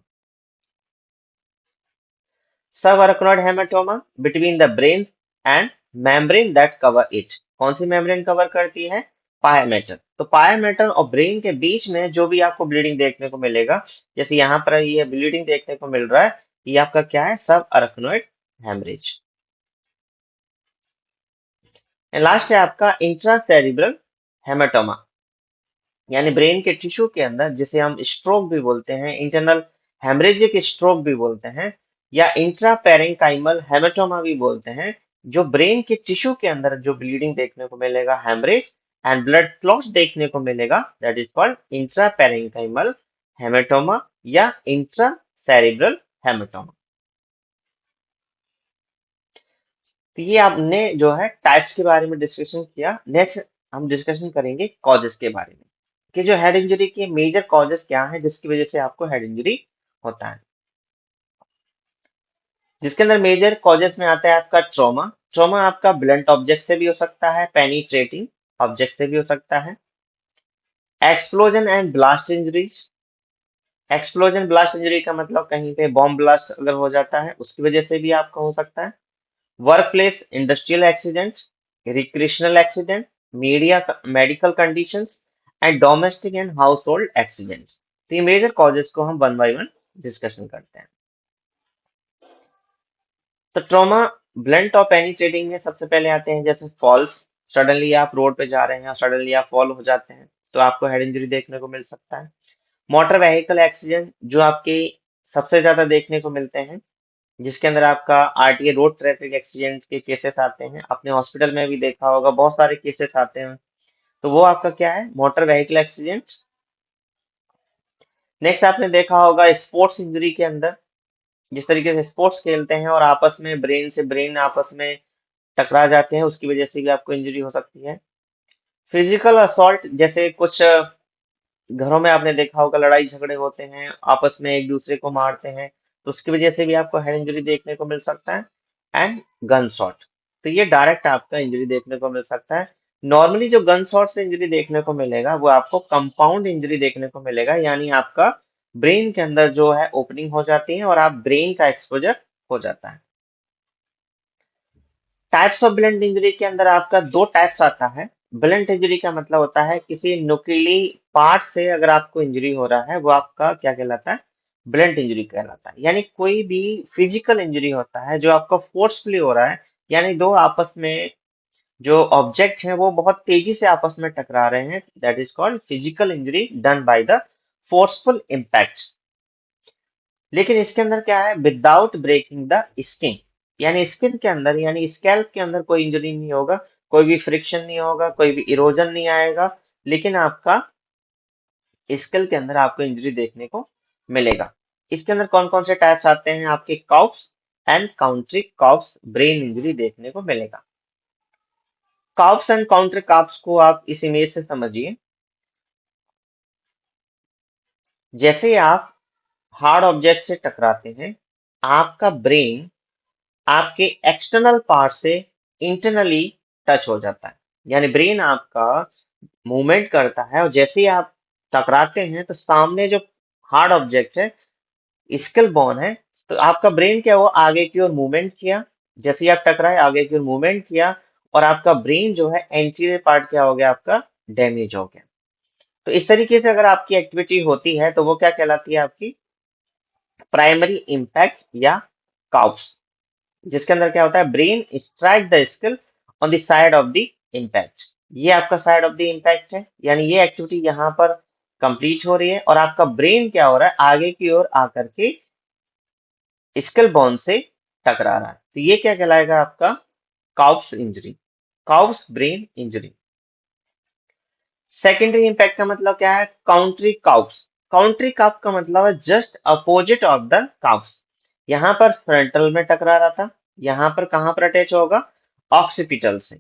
Subarachnoid hematoma, between the brain and membrane that cover it. कौन सी मेम्ब्रेन कवर करती है? पाया मैटर। तो पाया मैटर और ब्रेन के बीच में जो भी आपको ब्लीडिंग देखने को मिलेगा, जैसे यहाँ पर ये ब्लीडिंग देखने को मिल रहा है, ये आपका क्या है? सब अरकनॉइड हेमरेज। लास्ट है आपका इंट्रासेरिब्रल हेमाटोमा, यानी ब्रेन के टिश्यू के अंदर, जिसे हम स्ट्रोक भी बोलते हैं, इंटरनल हेमरेजिक स्ट्रोक भी बोलते हैं, या इंट्रा पेरेन्काइमल हेमाटोमा भी बोलते हैं। जो ब्रेन के टिश्यू के अंदर जो ब्लीडिंग देखने को मिलेगा, हेमरेज एंड ब्लड क्लॉट्स देखने को मिलेगा, that is called intra parenchymal haematoma या इंट्रा सेरिब्रल हेमाटोमा। तो ये आपने जो है टाइप्स के बारे में डिस्कशन किया। नेक्स्ट हम डिस्कशन करेंगे कॉजेस के बारे में, कि जो हेड इंजरी के मेजर कॉजेस क्या हैं जिसकी वजह से आपको हेड इंजरी होता है। जिसके अंदर मेजर कॉजेस में आता है आपका ट्रॉमा। ट्रॉमा आपका ब्लंट ऑब्जेक्ट से भी हो सकता है, पेनिट्रेटिंग ऑब्जेक्ट से भी हो सकता है। Explosion and blast injuries. Explosion blast injury का मतलब कहीं पे बॉम्ब ब्लास्ट अगर हो जाता है उसकी वजह से भी आपका हो सकता है। Workplace industrial accident, recreational accident, media medical conditions and domestic and house hold accidents. तो ये मेजर कॉजेस को हम वन बाय वन डिस्कशन करते हैं। तो ट्रॉमा ब्लंट और पेनिट्रेटिंग में सबसे पहले आते हैं जैसे फॉल्स। सडनली आप रोड पे जा रहे हैं और सडनली आप फॉल हो जाते हैं तो आपको हेड इंजरी देखने को मिल सकता है। मोटर व्हीकल एक्सीडेंट जो आपके सबसे ज्यादा देखने को मिलते हैं, जिसके अंदर आपका आरटीए रोड ट्रैफिक एक्सीडेंट के केसेस आते हैं। अपने हॉस्पिटल में भी देखा होगा बहुत सारे केसेस आते हैं, तो वो आपका क्या है? Motor vehicle accident. नेक्स्ट आपने देखा होगा स्पोर्ट्स इंजरी के अंदर, जिस तरीके से स्पोर्ट्स खेलते हैं और आपस में ब्रेन से ब्रेन आपस में टकरा जाते हैं उसकी वजह से भी आपको इंजरी हो सकती है। फिजिकल असॉल्ट, जैसे कुछ घरों में आपने देखा होगा लड़ाई झगड़े होते हैं, आपस में एक दूसरे को मारते हैं, तो उसकी वजह से भी आपको हेड इंजरी देखने को मिल सकता है। एंड गन शॉट, तो ये डायरेक्ट आपका इंजरी देखने को मिल सकता है। नॉर्मली जो गन शॉट से इंजरी देखने को मिलेगा वो आपको कंपाउंड इंजरी देखने को मिलेगा, यानी आपका ब्रेन के अंदर जो है ओपनिंग हो जाती है और आप ब्रेन का एक्सपोजर हो जाता है। टाइप्स ऑफ ब्लंट इंजरी के अंदर आपका दो टाइप्स आता है। ब्लंट इंजरी का मतलब होता है किसी नुकीली पार्ट से अगर आपको इंजरी हो रहा है, वो आपका क्या कहलाता है? ब्लंट इंजरी कहलाता है। यानी कोई भी फिजिकल इंजरी होता है जो आपका फोर्सफुली हो रहा है, यानी दो आपस में जो ऑब्जेक्ट हैं वो बहुत तेजी से आपस में टकरा रहे हैं, that is called physical injury done by the forceful impact. लेकिन इसके अंदर क्या है? विदाउट ब्रेकिंग द स्किन, यानी स्किन के अंदर यानी स्कैल्प के अंदर कोई इंजरी नहीं होगा, कोई भी फ्रिक्शन नहीं होगा, कोई भी इरोजन नहीं आएगा, लेकिन आपका स्कल के अंदर आपको इंजरी देखने को मिलेगा। इसके अंदर कौन कौन से टाइप्स आते हैं? आपके coups, and contrecoup brain injury देखने को मिलेगा। कॉप्स एंड काउंट्री कॉप्स को आप इस इमेज से समझिए। जैसे ही आप हार्ड ऑब्जेक्ट से टकराते हैं, आपका ब्रेन आपके एक्सटर्नल पार्ट से इंटरनली टच हो जाता है। यानी ब्रेन आपका मूवमेंट करता है और जैसे ही आप टकराते हैं तो सामने जो हार्ड ऑब्जेक्ट है, स्केल बोन है, तो आपका ब्रेन क्या हुआ, आगे की ओर मूवमेंट किया। जैसे ही आप टकराए, आगे की ओर मूवमेंट किया और आपका ब्रेन जो है एंटीरियर पार्ट क्या हो गया, आपका डैमेज हो गया। तो इस तरीके से अगर आपकी एक्टिविटी होती है तो वो क्या कहलाती है, आपकी प्राइमरी इम्पैक्ट या काउप्स, जिसके अंदर क्या होता है, brain strike the skill on the side of the impact. ये आपका साइड ऑफ द इम्पैक्ट है, यानी ये एक्टिविटी यहाँ पर कंप्लीट हो रही है और आपका ब्रेन क्या हो रहा है, आगे की ओर आकर के स्कल बोन से टकरा रहा है। तो ये क्या कहलाएगा, आपका coups injury, coups brain injury. Secondary impact का मतलब क्या है, काउंट्री काउप्स। काउंट्री काउप का मतलब है जस्ट अपोजिट ऑफ द काउप्स। यहाँ पर फ्रंटल में टकरा रहा था, यहाँ पर कहां पर अटैच होगा, ऑक्सीपिटल से।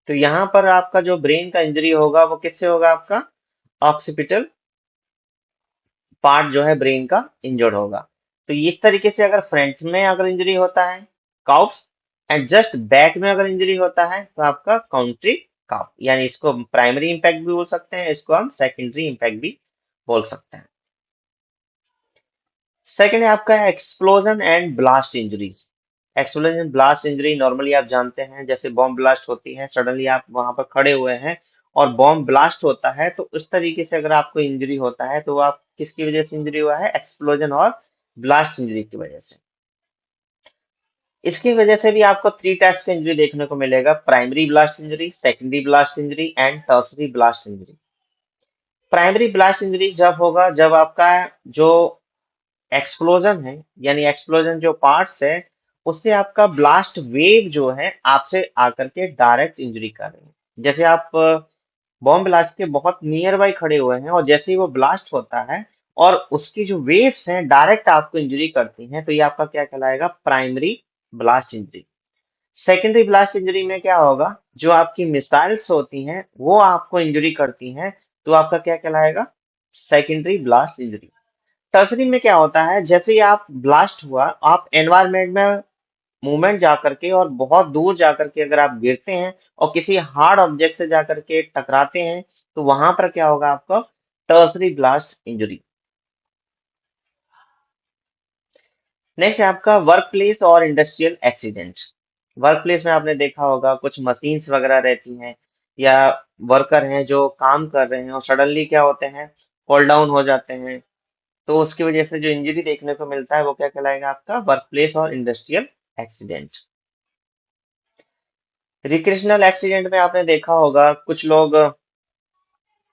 तो यहाँ पर आपका जो ब्रेन का इंजरी होगा वो किससे होगा, आपका ऑक्सीपिटल पार्ट जो है ब्रेन का इंजर्ड होगा। तो इस तरीके से अगर फ्रंट में अगर इंजरी होता है काउप्स, एंड जस्ट बैक में अगर इंजरी होता है तो आपका काउंट्री काउप। यानी इसको प्राइमरी इंपैक्ट भी बोल सकते हैं, इसको हम सेकेंडरी इंपैक्ट भी बोल सकते हैं। सेकेंड है आपका explosion and blast injuries. Explosion blast injury normally आप जानते हैं, जैसे बॉम्ब ब्लास्ट होती है, सडनली आप वहां पर खड़े हुए हैं और बॉम्ब ब्लास्ट होता है, तो उस तरीके से अगर आपको इंजरी होता है तो आप किसकी वजह से इंजरी हुआ है, एक्सप्लोजन और ब्लास्ट इंजरी की वजह से। इसकी वजह से भी आपको थ्री टाइप्स का इंजरी देखने को मिलेगा, primary blast injury, secondary blast injury and tertiary blast injury. Primary blast injury जब होगा जब आपका जो एक्सप्लोजन है, यानी एक्सप्लोजन जो पार्ट्स है, उससे आपका ब्लास्ट वेव जो है आपसे आकर के डायरेक्ट इंजरी कर रहे हैं। जैसे आप बॉम्ब ब्लास्ट के बहुत नियर बाई खड़े हुए हैं और जैसे ही वो ब्लास्ट होता है और उसकी जो वेव्स हैं डायरेक्ट आपको इंजरी करती हैं, तो ये आपका क्या कहलाएगा, primary blast injury. Secondary blast injury में क्या होगा, जो आपकी मिसाइल्स होती हैं वो आपको इंजरी करती हैं, तो आपका क्या कहलाएगा, सेकेंडरी ब्लास्ट इंजरी। टर्सरी में क्या होता है, जैसे ही आप ब्लास्ट हुआ, आप एनवायरमेंट में मूवमेंट जा करके और बहुत दूर जा करके अगर आप गिरते हैं और किसी हार्ड ऑब्जेक्ट से जा करके टकराते हैं, तो वहां पर क्या होगा, आपको टर्सरी ब्लास्ट इंजरी। नेक्स्ट है आपका वर्क प्लेस और इंडस्ट्रियल एक्सीडेंट। वर्क प्लेस में आपने देखा होगा कुछ मशीन्स वगैरह रहती हैं या वर्कर हैं जो काम कर रहे हैं और सडनली क्या होते हैं, फॉल डाउन हो जाते हैं, तो उसकी वजह से जो इंजरी देखने को मिलता है वो क्या कहलाएगा, आपका वर्क प्लेस और इंडस्ट्रियल एक्सीडेंट। रिक्रिएशनल एक्सीडेंट में आपने देखा होगा कुछ लोग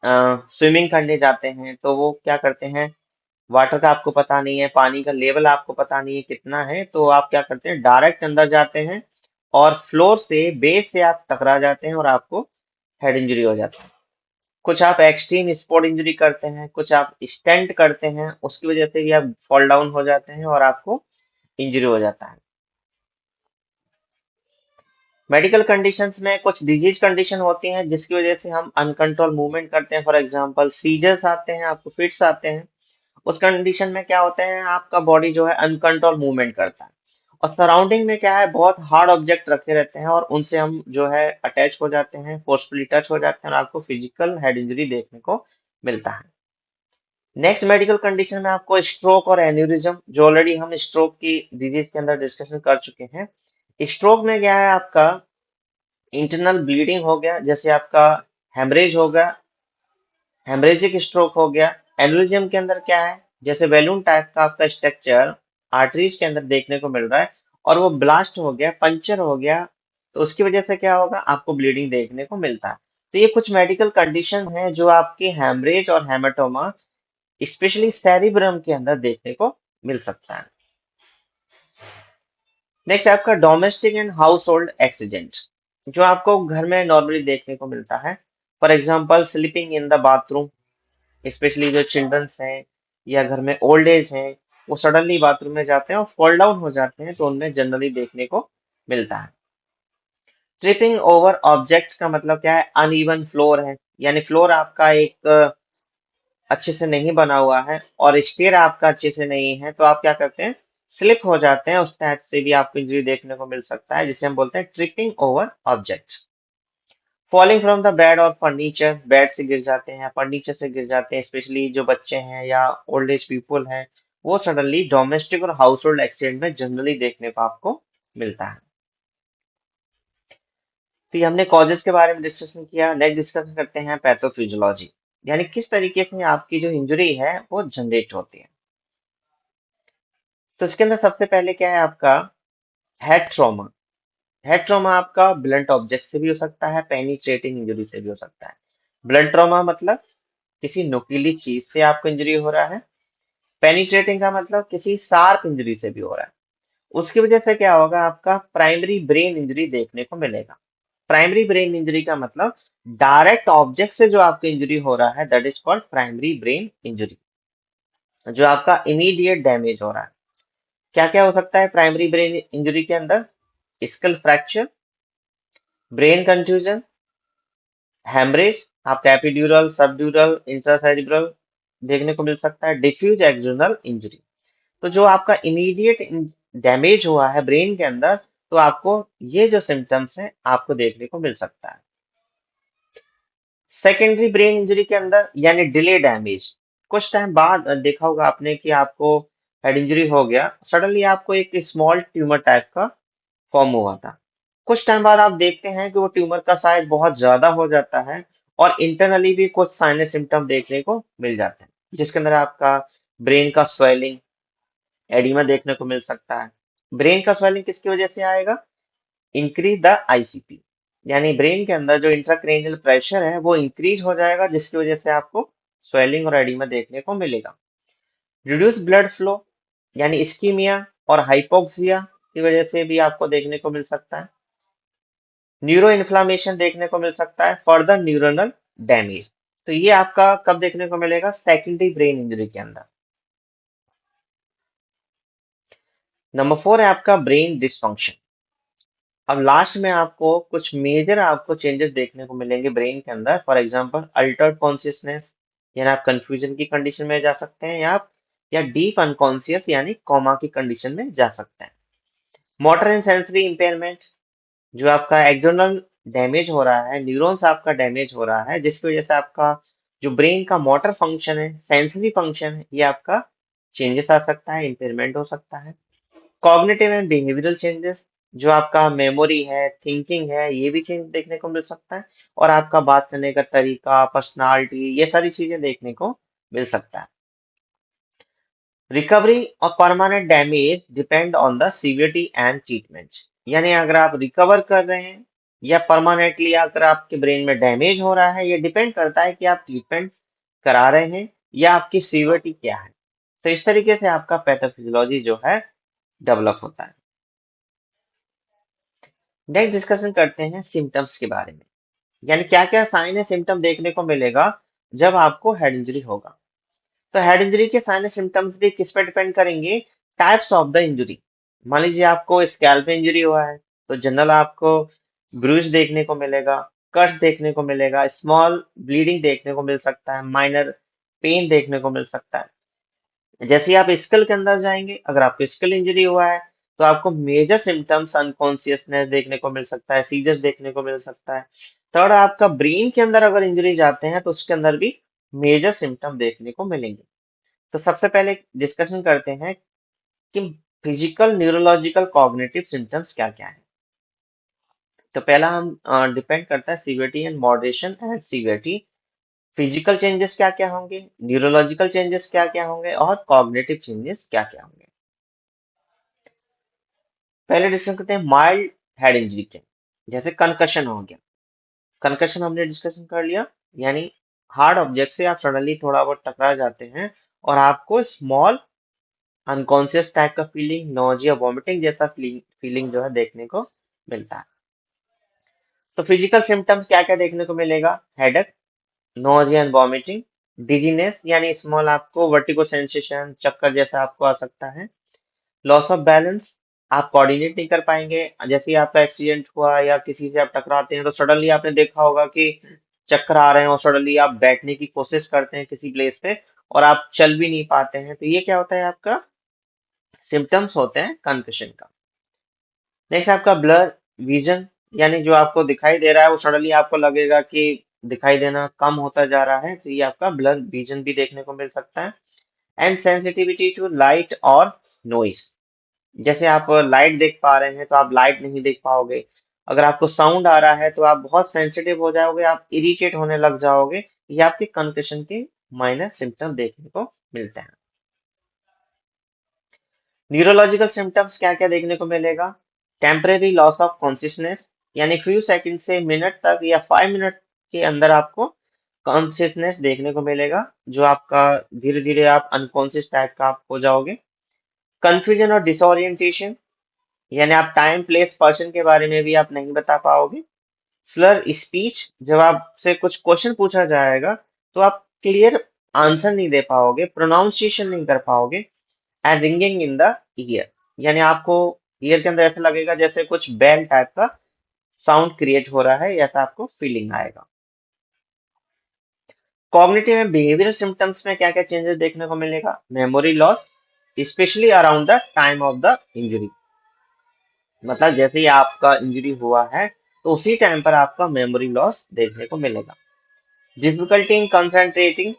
स्विमिंग करने जाते हैं, तो वो क्या करते हैं, वाटर का आपको पता नहीं है, पानी का लेवल आपको पता नहीं है कितना है, तो आप क्या करते हैं, डायरेक्ट अंदर जाते हैं और फ्लोर से बेस से आप टकरा जाते हैं और आपको हेड इंजरी हो जाता है। कुछ आप एक्सट्रीम स्पोर्ट इंजरी करते हैं, कुछ आप स्टंट करते हैं, उसकी वजह से भी आप फॉल डाउन हो जाते हैं और आपको इंजरी हो जाता है। मेडिकल कंडीशंस में कुछ डिजीज कंडीशन होती हैं जिसकी वजह से हम अनकंट्रोल मूवमेंट करते हैं, फॉर एग्जांपल सीजर्स आते हैं, आपको फिट्स आते हैं। उस कंडीशन में क्या होता है, आपका बॉडी जो है अनकंट्रोल मूवमेंट करता है और सराउंडिंग में क्या है, बहुत हार्ड ऑब्जेक्ट रखे रहते हैं और उनसे हम जो है अटैच हो जाते हैं, फोर्सफुली टच हो जाते हैं और आपको फिजिकल हेड इंजरी देखने को मिलता है। नेक्स्ट मेडिकल कंडीशन में आपको स्ट्रोक और एन्यूरिज्म, जो ऑलरेडी हम स्ट्रोक की डिजीज के अंदर डिस्कशन कर चुके हैं। स्ट्रोक में क्या है, आपका इंटरनल ब्लीडिंग हो गया, जैसे आपका हेमरेज हो गया, हेमरेजिक स्ट्रोक हो गया। एन्युरिज्म के अंदर क्या है, जैसे बैलून टाइप का आपका स्ट्रक्चर आर्टरीज के अंदर देखने को मिल रहा है और वो ब्लास्ट हो गया, पंचर हो गया, तो उसकी वजह से क्या होगा, आपको ब्लीडिंग देखने को मिलता है। तो ये कुछ मेडिकल कंडीशन है जो आपके हेमरेज और हेमाटोमा स्पेशली सेरिब्रम के अंदर देखने को मिल सकता है। नेक्स्ट आपका domestic and house hold accident, जो आपको घर में नॉर्मली देखने को मिलता है। For example sleeping in the bathroom, specially जो चिल्ड्रंस हैं या घर में ओल्ड एज हैं वो सडनली बाथरूम में जाते हैं और फॉल डाउन हो जाते हैं, तो उनमें जनरली देखने को मिलता है। ट्रिपिंग ओवर ऑब्जेक्ट का मतलब क्या है? अनइवन फ्लोर है, यानी फ्लोर आपका एक अच्छे से नहीं बना हुआ है और स्टेयर आपका अच्छे से नहीं है, तो आप क्या करते हैं? स्लिप हो जाते हैं। उस टाइप से भी आपको इंजरी देखने को मिल सकता है, जिसे हम बोलते हैं tripping over object. Falling from the bed और फर्नीचर, बेड से गिर जाते हैं, फर्नीचर से गिर जाते हैं, स्पेशली जो बच्चे हैं या ओल्ड एज पीपल हैं, वो सडनली डोमेस्टिक और हाउस होल्ड एक्सीडेंट में जनरली देखने को आपको मिलता है। तो ये हमने कॉजेस के बारे में डिस्कशन किया। नेक्स्ट डिस्कशन करते हैं पैथोफिजियोलॉजी, यानी किस तरीके से आपकी जो इंजरी है वो जनरेट होती है। तो इसके अंदर सबसे पहले क्या है आपका? Head trauma. हेड ट्रॉमा आपका ब्लंट ऑब्जेक्ट से भी हो सकता है, पेनिट्रेटिंग इंजरी से भी हो सकता है। ब्लंट ट्रॉमा मतलब किसी नुकीली चीज से आपको इंजरी हो रहा है। पेनिट्रेटिंग का मतलब किसी शार्प इंजरी से भी हो रहा है। उसकी वजह से क्या होगा? आपका प्राइमरी ब्रेन इंजरी देखने को मिलेगा। प्राइमरी ब्रेन इंजरी का मतलब डायरेक्ट ऑब्जेक्ट से जो आपको इंजरी हो रहा है, that is called primary brain injury. जो आपका इमीडिएट डैमेज हो रहा है, क्या क्या हो सकता है प्राइमरी ब्रेन इंजरी के अंदर? Skull fracture, brain confusion, haemorrhage, आपका एपिड्यूरल, सबड्यूरल, इंट्रासेरिब्रल देखने को मिल सकता है, डिफ्यूज एक्सटर्नल इंजरी। तो जो आपका इमीडिएट डैमेज हुआ है ब्रेन के अंदर, तो आपको ये जो सिम्टम्स हैं आपको देखने को मिल सकता है। सेकेंडरी ब्रेन इंजरी के अंदर यानी डिले डैमेज, कुछ टाइम बाद देखा होगा आपने कि आपको हेड इंजरी हो गया, सडनली आपको एक स्मॉल ट्यूमर टाइप का फॉर्म हुआ था। कुछ टाइम बाद आप देखते हैं कि वो ट्यूमर का साइज बहुत ज्यादा हो जाता है और इंटरनली भी कुछ साइनस सिम्टम देखने को मिल जाते हैं, जिसके अंदर आपका ब्रेन का स्वेलिंग, एडिमा देखने को मिल सकता है। ब्रेन का स्वेलिंग किसकी वजह से आएगा? इंक्रीज द आईसीपी, यानी ब्रेन के अंदर जो इंट्राक्रेनियल प्रेशर है वो इंक्रीज हो जाएगा, जिसकी वजह से आपको स्वेलिंग और एडिमा देखने को मिलेगा। रिड्यूस ब्लड फ्लो यानी इस्कीमिया और हाइपोक्सिया की वजह से भी आपको देखने को मिल सकता है। न्यूरो इन्फ्लामेशन देखने को मिल सकता है, फर्दर न्यूरोनल डैमेज। तो ये आपका कब देखने को मिलेगा? सेकेंडरी ब्रेन इंजरी के अंदर। नंबर 4 है आपका ब्रेन डिसफंक्शन। अब लास्ट में आपको कुछ मेजर आपको चेंजेस देखने को मिलेंगे ब्रेन के अंदर। फॉर एग्जांपल अल्टर्ड कॉन्शियसनेस, यानी आप कंफ्यूजन की कंडीशन में जा सकते हैं, या डीप अनकॉन्शियस यानी कोमा की कंडीशन में जा सकते हैं। मोटर एंड सेंसरी इंपेयरमेंट, जो आपका एक्सटर्नल डैमेज हो रहा है, न्यूरॉन्स आपका डैमेज हो रहा है, जिसकी वजह से आपका जो ब्रेन का मोटर फंक्शन है, सेंसरी फंक्शन है, ये आपका चेंजेस आ सकता है, इंपेयरमेंट हो सकता है। कॉग्निटिव एंड बिहेवियरल चेंजेस, जो आपका मेमोरी है, थिंकिंग है, ये भी चेंज देखने को मिल सकता है। और आपका बात करने का तरीका, पर्सनालिटी, ये सारी चीजें देखने को मिल सकता है। रिकवरी और permanent damage depend on the severity and treatment, यानी अगर आप रिकवर कर रहे हैं या परमानेंटली अगर आपके ब्रेन में डैमेज हो रहा है, ये डिपेंड करता है कि आप ट्रीटमेंट करा रहे हैं या आपकी सीवियरिटी क्या है। तो इस तरीके से आपका पैथोफिजियोलॉजी जो है डेवलप होता है। नेक्स्ट डिस्कशन करते हैं सिम्टम्स के बारे में, यानी क्या क्या साइन है सिम्टम देखने को मिलेगा जब आपको हेड इंजरी होगा। तो हेड इंजरी के साइन सिम्टम्स भी किस पे डिपेंड करेंगे? Types of the injury. मान लीजिए आपको स्कैल्प इंजरी हुआ है, तो जनरल आपको ब्रूज देखने को मिलेगा, कट्स देखने को मिलेगा, स्मॉल ब्लीडिंग देखने को मिल सकता है, माइनर पेन देखने को मिल सकता है। जैसे ही आप स्कल के अंदर जाएंगे, अगर आपको स्कल इंजरी हुआ है, तो आपको मेजर सिम्टम्स अनकॉन्शियसनेस देखने को मिल सकता है, सीजर देखने को मिल सकता है। थर्ड, आपका ब्रेन के अंदर अगर इंजरी जाते हैं तो उसके अंदर भी मेजर सिम्टम देखने को मिलेंगे। तो सबसे पहले डिस्कशन करते हैं कि फिजिकल, न्यूरोलॉजिकल, कॉग्निटिव सिम्टम्स क्या क्या है। तो पहला हम डिपेंड करता है severity and moderation and severity. Physical changes क्या क्या होंगे, न्यूरोलॉजिकल चेंजेस क्या क्या होंगे, और कॉग्निटिव चेंजेस क्या क्या होंगे। पहले डिस्कस करते हैं माइल्ड हेड इंजरी के, जैसे कंकशन हो गया। कंकशन हमने डिस्कशन कर लिया, यानी हार्ड ऑब्जेक्ट से आप सडनली थोड़ा बहुत टकरा जाते हैं और आपको स्मॉल अनकॉन्शियस टाइप का फीलिंग, नोजिया, वॉमिटिंग जैसा फीलिंग जो है देखने को मिलता है। तो फिजिकल सिम्टम्स क्या क्या देखने को मिलेगा? Headache, nausea and vomiting, dizziness यानी स्मॉल आपको वर्टिगो सेंसेशन, चक्कर जैसा आपको आ सकता है। लॉस ऑफ बैलेंस, आप कोऑर्डिनेट नहीं कर पाएंगे। जैसे ही आपका एक्सीडेंट हुआ या किसी से आप टकराते हैं तो सडनली आपने देखा होगा कि चक्कर आ रहे हैं और सडनली आप बैठने की कोशिश करते हैं किसी प्लेस पे और आप चल भी नहीं पाते हैं, तो ये क्या होता है, आपका सिम्टम्स होते हैं कंकशन का। नेक्स्ट आपका ब्लर विजन, यानी जो आपको दिखाई दे रहा है वो सडनली आपको लगेगा कि दिखाई देना कम होता जा रहा है, तो ये आपका ब्लर विजन भी देखने को मिल सकता है। एंड सेंसिटिविटी टू लाइट और नॉइस, जैसे आप लाइट देख पा रहे हैं तो आप लाइट नहीं देख पाओगे। अगर आपको साउंड आ रहा है तो आप बहुत सेंसिटिव हो जाओगे, आप इरिटेट होने लग जाओगे। ये आपके कंकशन के माइनर सिम्टम देखने को मिलते हैं। न्यूरोलॉजिकल सिम्टम्स क्या क्या देखने को मिलेगा? टेम्परेरी लॉस ऑफ कॉन्शियसनेस, यानी फ्यू सेकंड से मिनट तक या 5 मिनट के अंदर आपको कॉन्शियसनेस देखने को मिलेगा, जो आपका धीरे धीरे आप अनकॉन्शियस टाइप का आप हो जाओगे। कंफ्यूजन और डिसोरिएंटेशन, यानी आप टाइम प्लेस पर्सन के बारे में भी आप नहीं बता पाओगे। स्लर स्पीच, जब आपसे कुछ क्वेश्चन पूछा जाएगा तो आप क्लियर आंसर नहीं दे पाओगे, प्रोनाउंसिएशन नहीं कर पाओगे। And ringing in the year, यानी आपको ईयर के अंदर ऐसा लगेगा जैसे कुछ बेल टाइप का साउंड क्रिएट हो रहा है, ऐसा आपको फीलिंग आएगा। कॉग्निटिव एंड बिहेवियरल सिम्टम्स में क्या क्या चेंजेस देखने को मिलेगा? Memory loss, specially around the time of the injury, मतलब जैसे ही आपका इंजरी हुआ है तो उसी टाइम पर आपका मेमोरी लॉस देखने को मिलेगा। डिफिकल्टी इन कंसंट्रेटिंग,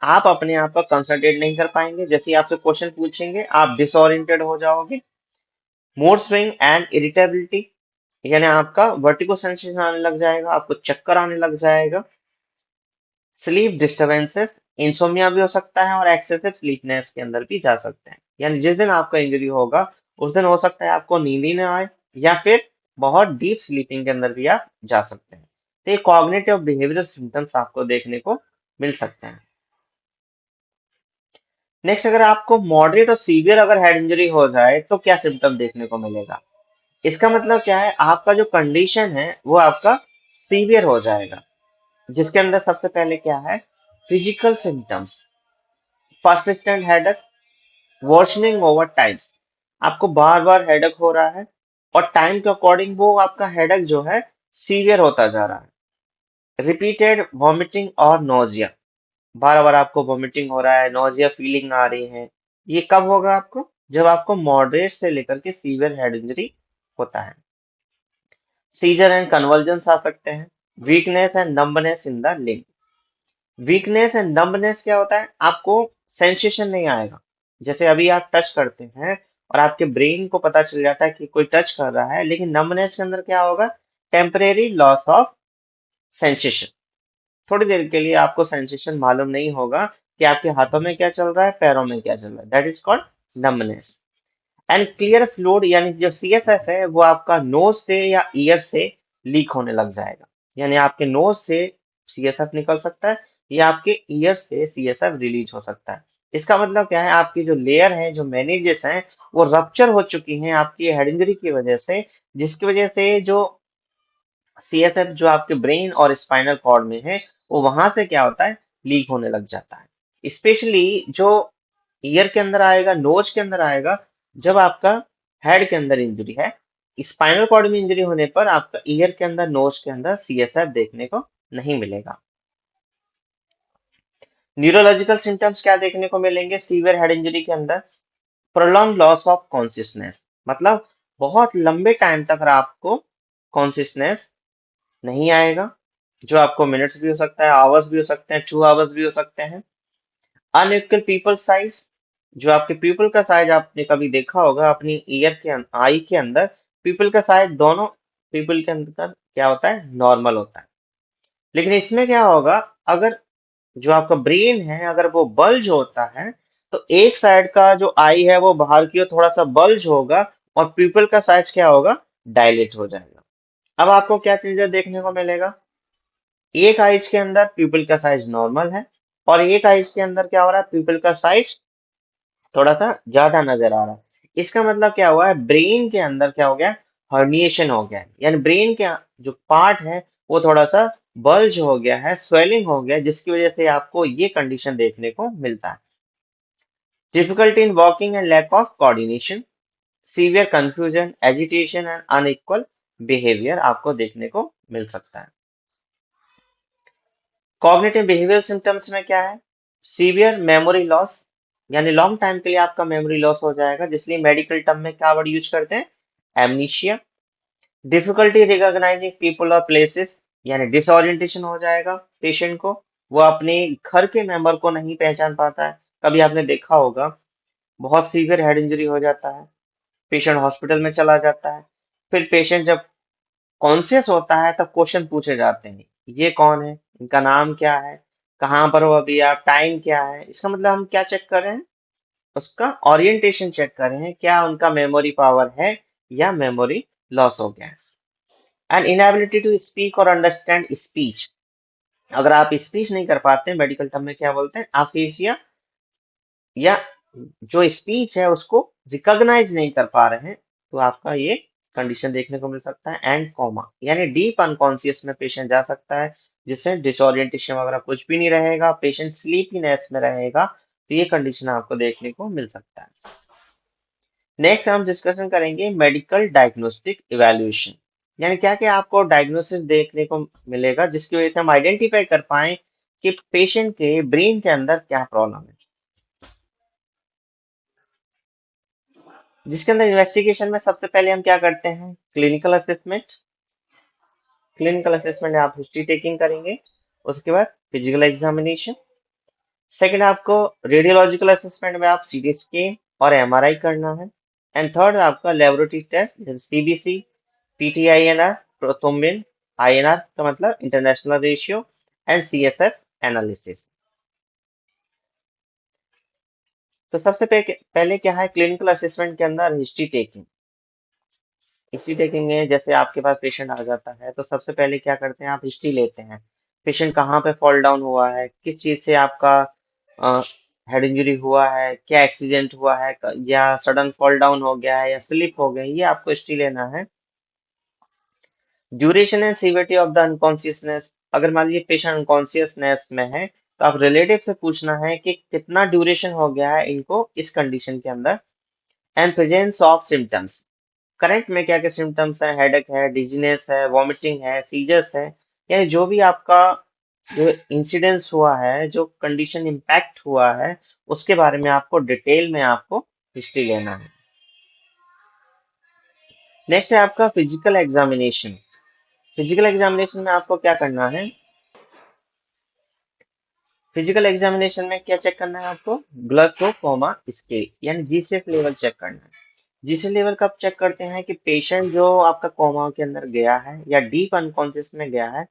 आप अपने आप पर कंसंट्रेट नहीं कर पाएंगे, जैसे ही आपसे क्वेश्चन पूछेंगे आप डिसोरिएंटेड हो जाओगे। मूड स्विंग एंड इरिटेबिलिटी, यानी आपका वर्टिगो सेंसेशन आने लग जाएगा, आपको चक्कर आने लग जाएगा। स्लीप डिस्टरबेंसेस, इंसोमिया भी हो सकता है और एक्सेसिव स्लीपनेस के अंदर भी जा सकते हैं, यानी जिस दिन आपका इंजरी होगा उस दिन हो सकता है आपको नींद ही ना आए या फिर बहुत डीप स्लीपिंग के अंदर भी आप जा सकते हैं। तो ये कॉग्निटिव बिहेवियरल सिम्टम्स आपको देखने को मिल सकते हैं। नेक्स्ट, अगर आपको मॉडरेट और सीवियर अगर हेड इंजरी हो जाए तो क्या सिम्टम देखने को मिलेगा? इसका मतलब क्या है, आपका जो कंडीशन है वो आपका सीवियर हो जाएगा, जिसके अंदर सबसे पहले क्या है, physical symptoms, persistent headache, worsening over times, आपको बार बार हेडेक हो रहा है और टाइम के अकॉर्डिंग वो आपका हेडेक जो है सीवियर होता जा रहा है। रिपीटेड वॉमिटिंग और नोजिया, बार बार आपको वॉमिटिंग हो रहा है, नोजिया फीलिंग आ रही है। ये कब होगा आपको? जब आपको मॉडरेट से लेकर के सीवियर हेड इंजरी होता है। सीजर एंड कन्वर्जन आ सकते हैं। Weakness and numbness in the limb, weakness and numbness क्या होता है, आपको सेंसेशन नहीं आएगा। जैसे अभी आप टच करते हैं और आपके ब्रेन को पता चल जाता है कि कोई टच कर रहा है, लेकिन नंबनेस के अंदर क्या होगा, टेम्परेरी लॉस ऑफ सेंसेशन। थोड़ी देर के लिए आपको सेंसेशन मालूम नहीं होगा कि आपके हाथों में क्या चल रहा है, पैरों में क्या चल रहा है, that is called numbness. And clear fluid, यानी जो सीएसएफ है वो आपका नोज से या ईयर से लीक होने लग जाएगा, यानी आपके नोज से सीएसएफ निकल सकता है या आपके ईयर से सीएसएफ रिलीज हो सकता है। इसका मतलब क्या है, आपकी जो लेयर है, जो मैनेजेस हैं, वो रप्चर हो चुकी हैं आपकी हेड इंजरी की वजह से, जिसकी वजह से जो सीएसएफ जो आपके ब्रेन और स्पाइनल कॉर्ड में है वो वहां से क्या होता है, लीक होने लग जाता है। स्पेशली जो ईयर के अंदर आएगा, नोज के अंदर आएगा, जब आपका हेड के अंदर इंजरी है। स्पाइनल कॉर्ड में इंजरी होने पर आपका ईयर के अंदर, नोज के अंदर सीएसएफ देखने को नहीं मिलेगा। न्यूरोलॉजिकल सिम्टम्स क्या देखने को मिलेंगे सीवियर हेड इंजरी के अंदर? प्रोलॉन्ग लॉस ऑफ कॉन्शियसनेस, मतलब बहुत लंबे टाइम तक आपको कॉन्शियसनेस नहीं आएगा, जो आपको मिनट्स भी हो सकता है, आवर्स भी हो सकते हैं, 2 आवर्स भी हो सकते हैं। अनइक्वल पीपल साइज, जो आपके पीपल का साइज आपने कभी देखा होगा अपनी ईयर के आई के अंदर, पीपल का साइज दोनों पीपल के अंदर क्या होता है, नॉर्मल होता है। लेकिन इसमें क्या होगा, अगर जो आपका ब्रेन है अगर वो बल्ज होता है तो एक साइड का जो आई है वो बाहर की ओर थोड़ा सा बल्ज होगा और पीपल का साइज क्या होगा, डायलेट हो जाएगा। अब आपको क्या चीजें देखने को मिलेगा, एक आइज के अंदर पीपल का साइज नॉर्मल है और एक आइज के अंदर क्या हो रहा है, पीपल का साइज थोड़ा सा ज्यादा नजर आ रहा है। इसका मतलब क्या हुआ है, ब्रेन के अंदर क्या हो गया, हर्निएशन हो गया है, यानी ब्रेन के जो पार्ट है वो थोड़ा सा बल्ज हो गया है, स्वेलिंग हो गया, जिसकी वजह से आपको ये कंडीशन देखने को मिलता है। Difficulty in walking and lack of coordination, severe confusion, agitation and unequal behaviour आपको देखने को मिल सकता है। कॉग्निटिव बिहेवियर सिम्टम्स में क्या है? सीवियर मेमोरी लॉस, यानी लॉन्ग टाइम के लिए आपका मेमोरी लॉस हो जाएगा, जिसलिए मेडिकल टर्म में क्या वर्ड यूज करते हैं? एमनीशिया। डिफिकल्टी रिकॉग्नाइजिंग पीपल और प्लेसेस, यानी डिसओरिएंटेशन हो जाएगा पेशेंट को, वो अपने घर के मेंबर को नहीं पहचान पाता है। कभी आपने देखा होगा, बहुत सीवियर हेड इंजरी हो जाता है, पेशेंट हॉस्पिटल में चला जाता है, फिर पेशेंट जब कॉन्शियस होता है तब क्वेश्चन पूछे जाते हैं, ये कौन है, इनका नाम क्या है, कहाँ पर हो अभी आप, टाइम क्या है। इसका मतलब हम क्या चेक कर रहे हैं? उसका ओरिएंटेशन चेक कर रहे हैं, क्या उनका मेमोरी पावर है या मेमोरी लॉस हो गया है। एंड इनएबिलिटी टू स्पीक और अंडरस्टैंड स्पीच, अगर आप स्पीच नहीं कर पाते, मेडिकल टर्म में क्या बोलते हैं? अफेसिया, या जो स्पीच है उसको रिकॉग्नाइज नहीं कर पा रहे हैं, तो आपका ये कंडीशन देखने को मिल सकता है। एंड कोमा, यानी डीप अनकॉन्शियस में पेशेंट जा सकता है, जिससे डिसोरिएंटेशन वगैरह कुछ भी नहीं रहेगा, पेशेंट स्लीपीनेस में रहेगा, तो ये कंडीशन आपको देखने को मिल सकता है। नेक्स्ट हम डिस्कशन करेंगे मेडिकल डायग्नोस्टिक इवैल्यूएशन, यानी क्या क्या आपको डायग्नोसिस देखने को मिलेगा जिसकी वजह से हम आइडेंटिफाई कर पाए कि पेशेंट के ब्रेन के अंदर क्या प्रॉब्लम है। जिसके अंदर इन्वेस्टिगेशन में सबसे पहले हम क्या करते हैं? Clinical assessment. क्लिनिकल असेसमेंट में आप हिस्ट्री टेकिंग करेंगे, उसके बाद फिजिकल एग्जामिनेशन। सेकंड आपको रेडियोलॉजिकल असेसमेंट में आप सीटी स्कैन और एमआरआई करना है। एंड थर्ड आपका लेबोरेटरी टेस्ट जैसे सीबीसी, पीटीआईएनआर, प्रोथ्रोम्बिन, आईएनआर का मतलब international ratio, and CSF analysis. तो सबसे पहले क्या है क्लिनिकल असेसमेंट के अंदर? History taking. हिस्ट्री टेकिंग में जैसे आपके पास पेशेंट आ जाता है तो सबसे पहले क्या करते हैं? आप हिस्ट्री लेते हैं, पेशेंट कहाँ पे फॉल डाउन हुआ है, किस चीज से आपका हेड इंजरी हुआ है, क्या एक्सीडेंट हुआ है, या सडन फॉल डाउन हो गया है या स्लिप हो गया है, ये आपको हिस्ट्री लेना है। Duration and severity of the unconsciousness, अगर मान लीजिए पेशेंट अनकॉन्शियसनेस में है तो आप रिलेटिव से पूछना है कि कितना ड्यूरेशन हो गया है इनको इस कंडीशन के अंदर। And presence of symptoms, current में क्या क्या सिम्टम्स है? हेडेक है, डिजीनेस है, वॉमिटिंग है, सीजर्स है, यानी जो भी आपका जो इंसिडेंस हुआ है, जो कंडीशन इम्पैक्ट हुआ है, उसके बारे में आपको डिटेल में आपको हिस्ट्री लेना है। नेक्स्ट है आपका फिजिकल एग्जामिनेशन। फिजिकल एग्जामिनेशन में आपको क्या करना है? फिजिकल एग्जामिनेशन में क्या चेक करना है आपको? ब्लड फ्लो कोमा स्केल, यानी जीसीएस लेवल चेक करना है। जीसीएस लेवल कब चेक करते हैं? कि पेशेंट जो आपका कोमा के अंदर गया है या डीप अनकॉन्शियस में गया है,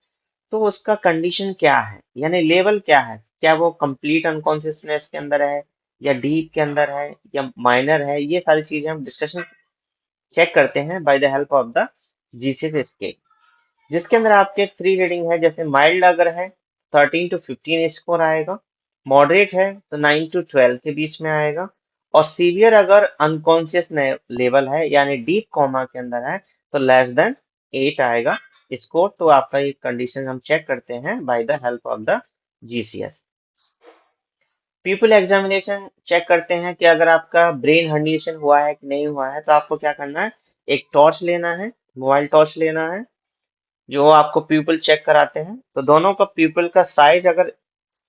तो उसका कंडीशन क्या है, यानी लेवल क्या है, क्या वो कंप्लीट अनकॉन्शियसनेस के अंदर है, या डीप के अंदर है, या माइनर है, ये सारी चीजें हम डिस्कशन चेक करते हैं by the help of the GCS scale, जिसके अंदर आपके 3 रीडिंग है। जैसे माइल्ड अगर है 13 to 15 स्कोर आएगा, मॉडरेट है तो 9 to 12 के बीच में आएगा, और सीवियर अगर अनकॉन्शियस लेवल है यानी डीप कोमा के अंदर है तो लेस देन 8 आएगा स्कोर। तो आपका ये कंडीशन हम चेक करते हैं by the help of the GCS. People examination check करते हैं कि अगर आपका ब्रेन हर्निएशन हुआ है कि नहीं हुआ है, तो आपको क्या करना है? एक टॉर्च लेना है, मोबाइल टॉर्च लेना है, जो आपको प्यूपल चेक कराते हैं, तो दोनों का प्यूपल का साइज अगर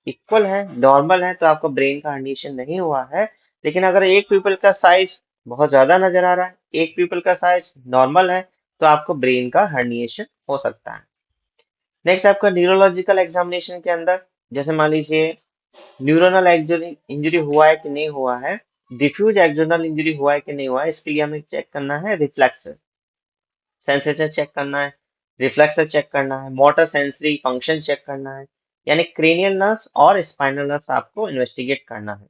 इक्वल है, नॉर्मल है, तो आपको ब्रेन का हर्निएशन नहीं हुआ है। लेकिन अगर एक प्यूपल का साइज बहुत ज्यादा नजर आ रहा है, एक प्यूपल का साइज नॉर्मल है, तो आपको ब्रेन का हर्निएशन हो सकता है। नेक्स्ट आपका न्यूरोलॉजिकल एग्जामिनेशन के अंदर, जैसे मान लीजिए न्यूरोनल इंजरी हुआ है कि नहीं हुआ है, डिफ्यूज एक्सोनल इंजरी हुआ है कि नहीं हुआ है, इसके लिए हमें चेक करना है रिफ्लेक्सेस, सेंसेशन चेक करना है, रिफ्लेक्सेस चेक करना है, मोटर सेंसरी फंक्शन चेक करना है, यानी क्रेनियल नर्व्स और स्पाइनल नर्व्स आपको इन्वेस्टिगेट करना है।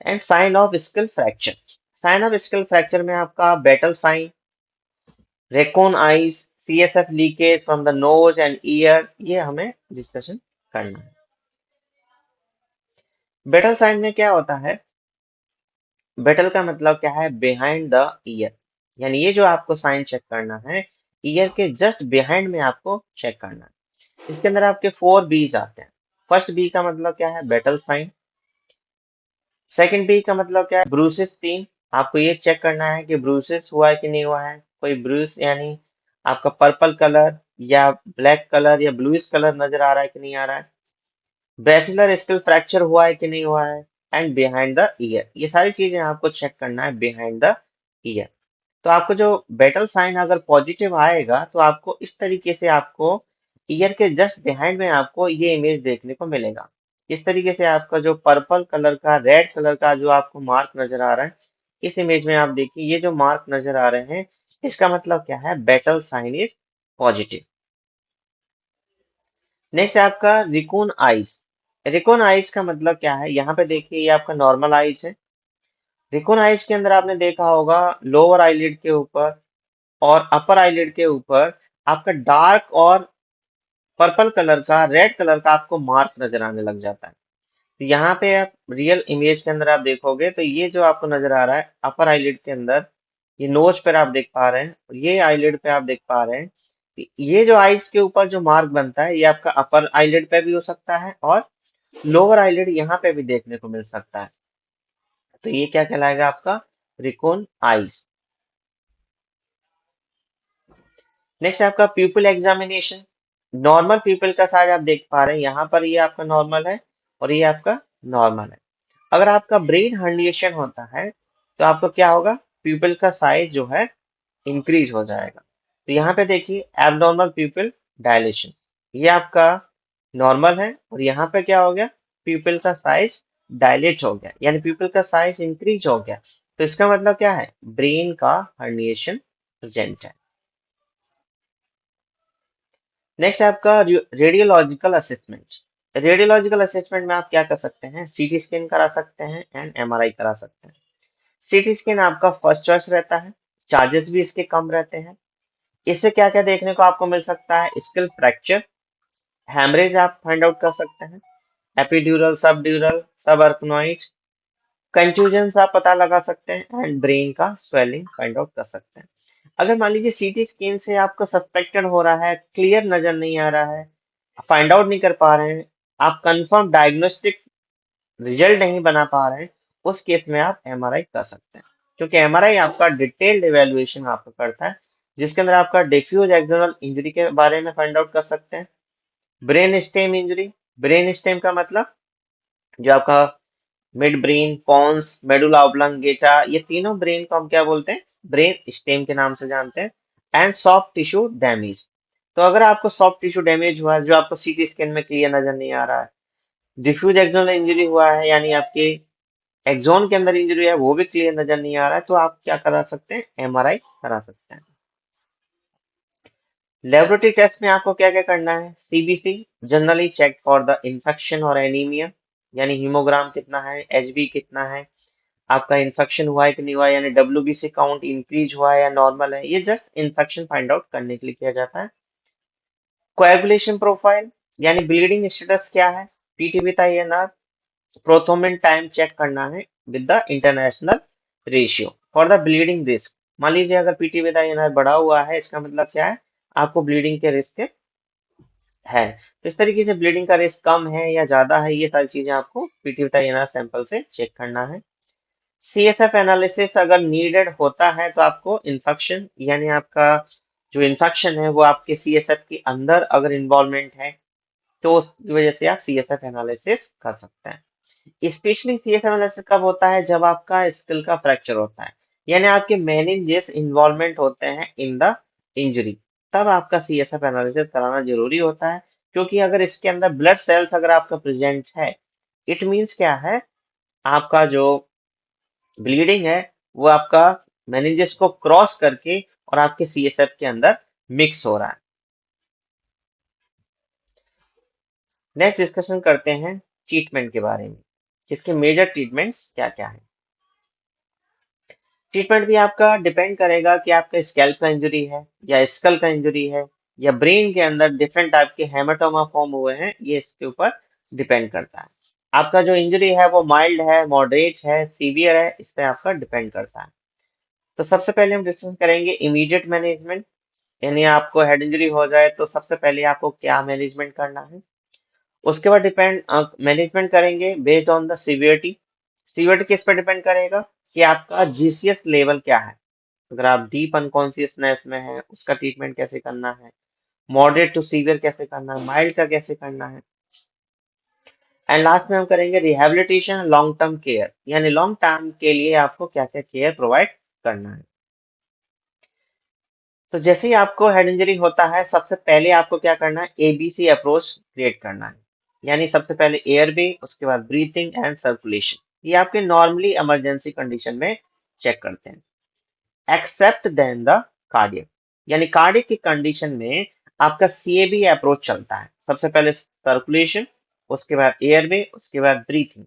And sign of skill fracture, sign of skill fracture में आपका Battle sign, raccoon eyes, CSF leakage from the nose and ear, ये हमें डिस्कशन करना है। बेटल साइन में क्या होता है? बेटल का मतलब क्या है? बिहाइंड द ईयर, यानी ये जो आपको साइन चेक करना है, ईयर के जस्ट बिहाइंड में आपको चेक करना है। इसके अंदर आपके 4 बीज आते हैं। फर्स्ट बी का मतलब क्या है? Battle sign. सेकंड बी का मतलब क्या है? Bruises seen. आपको ये चेक करना है कि ब्रूसेस हुआ है कि नहीं हुआ है। कोई ब्रूस यानी आपका पर्पल कलर या ब्लैक कलर या ब्लूइश कलर नजर आ रहा है कि नहीं आ रहा है। बेसिलर स्किल फ्रैक्चर हुआ है कि नहीं हुआ है। एंड बिहाइंड द ईयर, ये सारी चीजें आपको चेक करना है बिहाइंड द ईयर। तो आपको जो बैटल साइन अगर पॉजिटिव आएगा तो आपको इस तरीके से आपको ईयर के जस्ट बिहाइंड में आपको ये इमेज देखने को मिलेगा। इस तरीके से आपका जो पर्पल कलर का, रेड कलर का जो आपको मार्क नजर आ रहा है, इस इमेज में आप देखिए ये जो मार्क नजर आ रहे हैं, इसका मतलब क्या है? Battle sign is positive. Next आपका रिकून आइज। रिकून आइज का मतलब क्या है? यहाँ पे देखिए ये आपका नॉर्मल आइज है। रिकून आइज के अंदर आपने देखा होगा लोअर आईलिड के ऊपर और अपर आईलिड के ऊपर आपका डार्क और पर्पल कलर का, रेड कलर का आपको मार्क नजर आने लग जाता है। तो यहाँ पे आप रियल इमेज के अंदर आप देखोगे तो ये जो आपको नजर आ रहा है अपर आईलिड के अंदर, ये नोज पर आप देख पा रहे हैं और ये आईलिड पे आप देख पा रहे हैं। तो ये जो आईज के ऊपर जो मार्क बनता है, ये आपका अपर आईलिड पे भी हो सकता है और लोअर आईलिड यहाँ पे भी देखने को मिल सकता है। तो ये क्या कहलाएगा? आपका रिकॉन आइज। नेक्स्ट आपका प्यूपिल एग्जामिनेशन। नॉर्मल प्यूपिल का साइज आप देख पा रहे हैं, यहाँ पर ये आपका नॉर्मल है और ये आपका नॉर्मल है। अगर आपका ब्रेन हर्निएशन होता है तो आपको क्या होगा? प्यूपिल का साइज जो है इंक्रीज हो जाएगा। तो यहाँ पे देखिए एबनॉर्मल प्यूपिल डायलेशन, ये आपका नॉर्मल है और यहाँ पे क्या हो गया? प्यूपिल का साइज डायलेट हो गया, यानी प्यूपिल का साइज इंक्रीज हो गया। तो इसका मतलब क्या है? ब्रेन का हर्निएशन प्रेजेंट है। नेक्स्ट आपका रेडियोलॉजिकल असेसमेंट। रेडियोलॉजिकल असेसमेंट में आप क्या कर सकते हैं? सीटी स्कैन करा सकते हैं एंड एमआरआई करा सकते हैं। सीटी स्कैन आपका फर्स्ट चॉइस रहता है, चार्जेस भी इसके कम रहते हैं। इससे क्या क्या देखने को आपको मिल सकता है? स्किल फ्रैक्चर, हैमरेज आप फाइंड आउट कर सकते हैं, एपिड्यूरल, सबड्यूरल, सब अर्थनोइड, कंफ्यूजन आप पता लगा सकते हैं एंड ब्रेन का स्वेलिंग फाइंड आउट कर सकते हैं। अगर मान लीजिए सीटी स्कैन से आपको सस्पेक्टेड हो रहा है, क्लियर नजर नहीं आ रहा है, फाइंड आउट नहीं कर पा रहे हैं, आप कंफर्म डायग्नोस्टिक रिजल्ट नहीं बना पा रहे हैं, उस केस में आप एमआरआई कर सकते हैं। क्योंकि एमआरआई आपका डिटेल्ड इवेल्युएशन आपका करता है, जिसके अंदर आपका डिफ्यूज एक्सोनल इंजरी के बारे में फाइंड आउट कर सकते हैं। Brain stem injury, brain stem का मतलब जो आपका mid brain, pons, medulla oblongata, ये तीनों ब्रेन को हम क्या बोलते हैं? ब्रेन स्टेम के नाम से जानते हैं। And soft tissue damage. तो अगर आपको सॉफ्ट टिश्यू डैमेज हुआ है जो आपको सीटी स्कैन में क्लियर नजर नहीं आ रहा है, डिफ्यूज एक्सोनल इंजरी हुआ है यानी आपके एक्सोन के अंदर इंजरी है वो भी क्लियर नजर नहीं आ रहा है, तो आप क्या करा सकते हैं? एमआरआई करा सकते हैं। लेबोरेटरी टेस्ट में आपको क्या क्या करना है? CBC, generally check for the infection और एनीमिया, यानी हीमोग्राम कितना है, एचबी कितना है, आपका इन्फेक्शन हुआ है कि नहीं हुआ है, यानी डब्ल्यूबीसी काउंट इंक्रीज हुआ है या नॉर्मल है। ये जस्ट इन्फेक्शन फाइंड आउट करने के लिए किया जाता है। कोएगुलेशन प्रोफाइल, यानी ब्लीडिंग स्टेटस क्या है, PT with INR, prothrombin time check करना है with the international ratio for the bleeding risk. मान लीजिए अगर पीटी विद आईएनआर बढ़ा हुआ है, इसका मतलब क्या है? आपको ब्लीडिंग के रिस्क है। तो इस तरीके से ब्लीडिंग का रिस्क कम है या ज्यादा है, ये सारी चीजें आपको पीटी विद आईएनआर सैंपल से चेक करना है। सीएसएफ एनालिसिस अगर नीडेड होता है तो आपको इन्फेक्शन, यानी आपका जो इन्फेक्शन है वो आपके सीएसएफ के अंदर अगर इन्वॉल्वमेंट है तो उसकी वजह से आप सीएसएफ एनालिसिस कर सकते हैं। स्पेशली सीएसएफ एनालिसिस कब होता है? जब आपका स्किल का फ्रैक्चर होता है, यानी आपके मेनिंजेस इन्वॉल्वमेंट होते हैं इन द इंजरी, तब आपका सीएसएफ एनालिसिस कराना जरूरी होता है। क्योंकि अगर इसके अंदर ब्लड सेल्स अगर आपका प्रेजेंट है, इट मीन्स क्या है? आपका जो ब्लीडिंग है वो आपका मेनिंजेस को क्रॉस करके और आपके सीएसएफ के अंदर मिक्स हो रहा है। नेक्स्ट डिस्कशन करते हैं ट्रीटमेंट के बारे में। इसके मेजर ट्रीटमेंट्स क्या क्या है? ट्रीटमेंट भी आपका डिपेंड करेगा कि आपका स्कैल्प का इंजरी है या स्कल का इंजरी है या ब्रेन के अंदर डिफरेंट टाइप के हेमाटोमा फॉर्म हुए हैं, ये इसके ऊपर डिपेंड करता है। आपका जो इंजरी है वो माइल्ड है, मॉडरेट है, सीवियर है, इस पे आपका डिपेंड करता है। तो सबसे पहले हम डिस्कस करेंगे इमीडिएट मैनेजमेंट। यानी आपको हेड इंजरी हो जाए तो सबसे पहले आपको क्या मैनेजमेंट करना है। उसके बाद डिपेंड मैनेजमेंट करेंगे based on the severity. Severity किस पर डिपेंड करेगा कि आपका जीसीएस लेवल क्या है। अगर आप डीप अनकॉन्शियसनेस में है उसका ट्रीटमेंट कैसे करना है, मॉडरेट टू सीवियर कैसे करना है, माइल्ड का कैसे करना है। एंड लास्ट में हम करेंगे रिहेबिलिटेशन लॉन्ग टर्म केयर, यानी लॉन्ग टर्म के लिए आपको क्या क्या केयर प्रोवाइड करना है। तो जैसे ही आपको हेड इंजरी होता है सबसे पहले आपको क्या करना है, एबीसी अप्रोच क्रिएट करना है। यानी सबसे पहले एयरवे, उसके बाद ब्रीथिंग एंड सर्कुलेशन। ये आपके नॉर्मली इमरजेंसी कंडीशन में चेक करते हैं। एक्सेप्ट देन द कार्डियक, यानी कार्डियक की कंडीशन में आपका सीएबी अप्रोच चलता है। सबसे पहले सर्कुलेशन, उसके बाद एयरवे, उसके बाद ब्रीथिंग।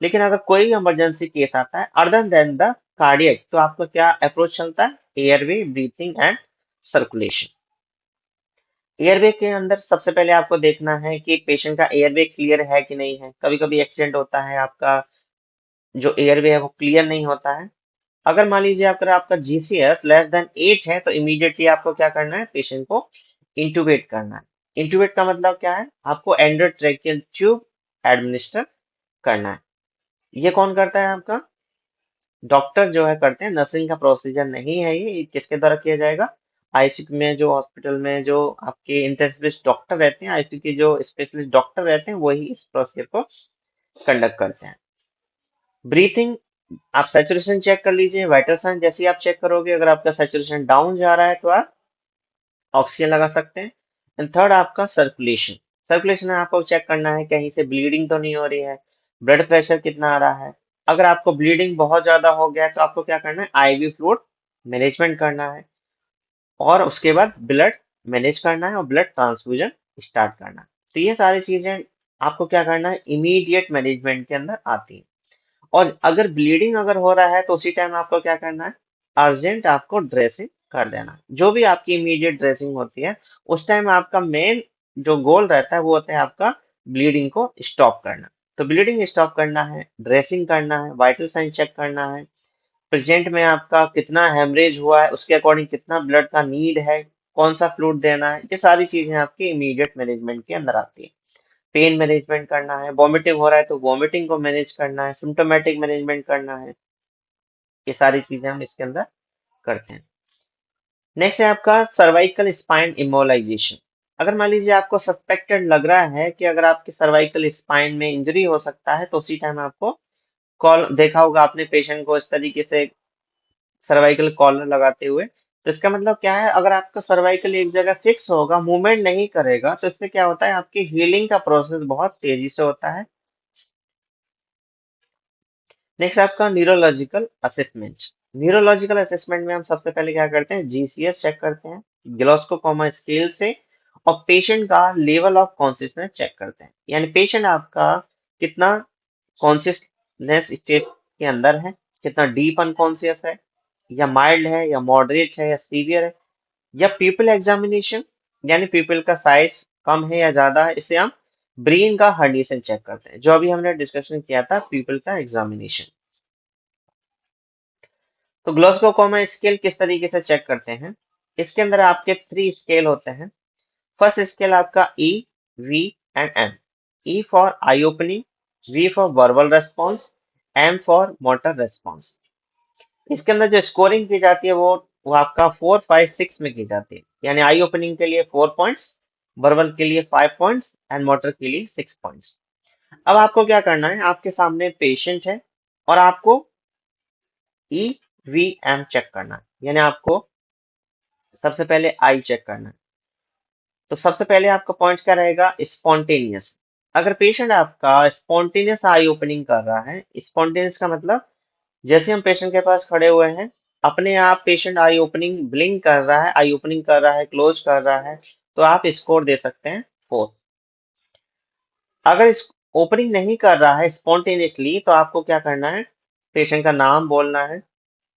लेकिन अगर कोई इमरजेंसी केस आता है अदर देन द कार्डियक तो आपका क्या अप्रोच चलता है, airway, breathing and circulation. Airway के अंदर सबसे पहले आपको देखना है कि पेशेंट का एयरवे क्लियर है कि नहीं है। कभी कभी एक्सीडेंट होता है, आपका जो एयरवे है वो क्लियर नहीं होता है। अगर मान लीजिए अगर आपका जीसीएस लेस देन 8 है तो इमीडिएटली आपको क्या करना है, पेशेंट को इंटूबेट करना है। इंटूबेट का मतलब क्या है, आपको एंडोट्रेकियल ट्यूब एडमिनिस्टर करना है। ये कौन करता है, आपका डॉक्टर जो है करते हैं। नर्सिंग का प्रोसीजर नहीं है ये किसके द्वारा किया जाएगा, आईसीयू में जो हॉस्पिटल में जो आपके इंटेंसिविस्ट डॉक्टर रहते हैं, आईसीयू के जो स्पेशलिस्ट डॉक्टर रहते हैं वही इस प्रोसीजर को कंडक्ट करते हैं। ब्रीथिंग, आप सैचुरेशन चेक कर लीजिए। वाइटल साइन जैसे ही आप चेक करोगे अगर आपका सैचुरेशन डाउन जा रहा है तो आप ऑक्सीजन लगा सकते हैं। एंड थर्ड आपका सर्कुलेशन। सर्कुलेशन में आपको चेक करना है कहीं से ब्लीडिंग तो नहीं हो रही है, ब्लड प्रेशर कितना आ रहा है। अगर आपको ब्लीडिंग बहुत ज्यादा हो गया है तो आपको क्या करना है, आईवी फ्लूइड मैनेजमेंट करना है और उसके बाद ब्लड मैनेज करना है और ब्लड ट्रांसफ्यूजन स्टार्ट करना है। तो ये सारी चीजें आपको क्या करना है, इमीडिएट मैनेजमेंट के अंदर आती है। और अगर ब्लीडिंग अगर हो रहा है तो उसी टाइम आपको क्या करना है, अर्जेंट आपको ड्रेसिंग कर देना है। जो भी आपकी इमीडिएट ड्रेसिंग होती है उस टाइम आपका मेन जो गोल रहता है वो होता है आपका ब्लीडिंग को स्टॉप करना। तो ब्लीडिंग स्टॉप करना है, ड्रेसिंग करना है, वाइटल साइन चेक करना है, प्रेजेंट में आपका कितना हेमरेज हुआ है उसके अकॉर्डिंग कितना ब्लड का नीड है, कौन सा फ्लूइड देना है। ये सारी चीजें आपकी इमीडिएट मैनेजमेंट के अंदर आती है। पेन मैनेजमेंट करना है, वॉमिटिंग हो रहा है तो वॉमिटिंग को मैनेज करना है, सिम्टोमेटिक मैनेजमेंट करना है। ये सारी चीजें हम इसके अंदर करते हैं। नेक्स्ट है आपका सर्वाइकल स्पाइन इमोलाइजेशन। अगर मान लीजिए आपको सस्पेक्टेड लग रहा है कि अगर आपकी सर्वाइकल स्पाइन में इंजरी हो सकता है तो उसी टाइम आपको कॉल, देखा होगा आपने पेशेंट को इस तरीके से सर्वाइकल कॉलर लगाते हुए। तो इसका मतलब क्या है, अगर आपका सर्वाइकल एक जगह फिक्स होगा, मूवमेंट नहीं करेगा, तो इससे क्या होता है, आपकी हीलिंग का प्रोसेस बहुत तेजी से होता है। नेक्स्ट आपका न्यूरोलॉजिकल असेसमेंट। न्यूरोलॉजिकल असेसमेंट में हम सबसे पहले क्या करते हैं, जीसीएस चेक करते हैं ग्लास्कोकोमा स्केल से, और पेशेंट का लेवल ऑफ कॉन्शियसनेस चेक करते हैं। यानी पेशेंट आपका कितना कॉन्शियसनेस स्टेट के अंदर है, कितना डीप अनकॉन्शियस है, या माइल्ड है, या मॉडरेट है, या सीवियर है। या पीपल एग्जामिनेशन, यानी पीपल का साइज कम है या ज्यादा है, इसे हम ब्रेन का हर्निएशन चेक करते हैं, जो अभी हमने डिस्कशन किया था पीपल का एग्जामिनेशन। तो ग्लासगो स्केल किस तरीके से चेक करते हैं, इसके अंदर आपके 3 स्केल होते हैं। फर्स्ट स्केल आपका E, V and M. E for eye opening, V for verbal response, M for motor response. इसके अंदर जो स्कोरिंग की जाती है वो आपका 4, 5, 6 में की जाती है। यानी आई ओपनिंग के लिए 4 पॉइंट्स, वर्बल के लिए 5 पॉइंट्स एंड मोटर के लिए 6 पॉइंट्स। अब आपको क्या करना है, आपके सामने पेशेंट है और आपको ई वी एम चेक करना है। यानी आपको सबसे पहले आई चेक करना है। तो सबसे पहले आपका पॉइंट क्या रहेगा, स्पॉन्टेनियस। अगर पेशेंट आपका स्पॉन्टेनियस आई ओपनिंग कर रहा है, स्पॉन्टेनियस का मतलब जैसे हम पेशेंट के पास खड़े हुए हैं, अपने आप पेशेंट आई ओपनिंग ब्लिंक कर रहा है, आई ओपनिंग कर रहा है, क्लोज कर रहा है, तो आप स्कोर दे सकते हैं 4। अगर इस ओपनिंग नहीं कर रहा है स्पॉन्टेनियसली तो आपको क्या करना है, पेशेंट का नाम बोलना है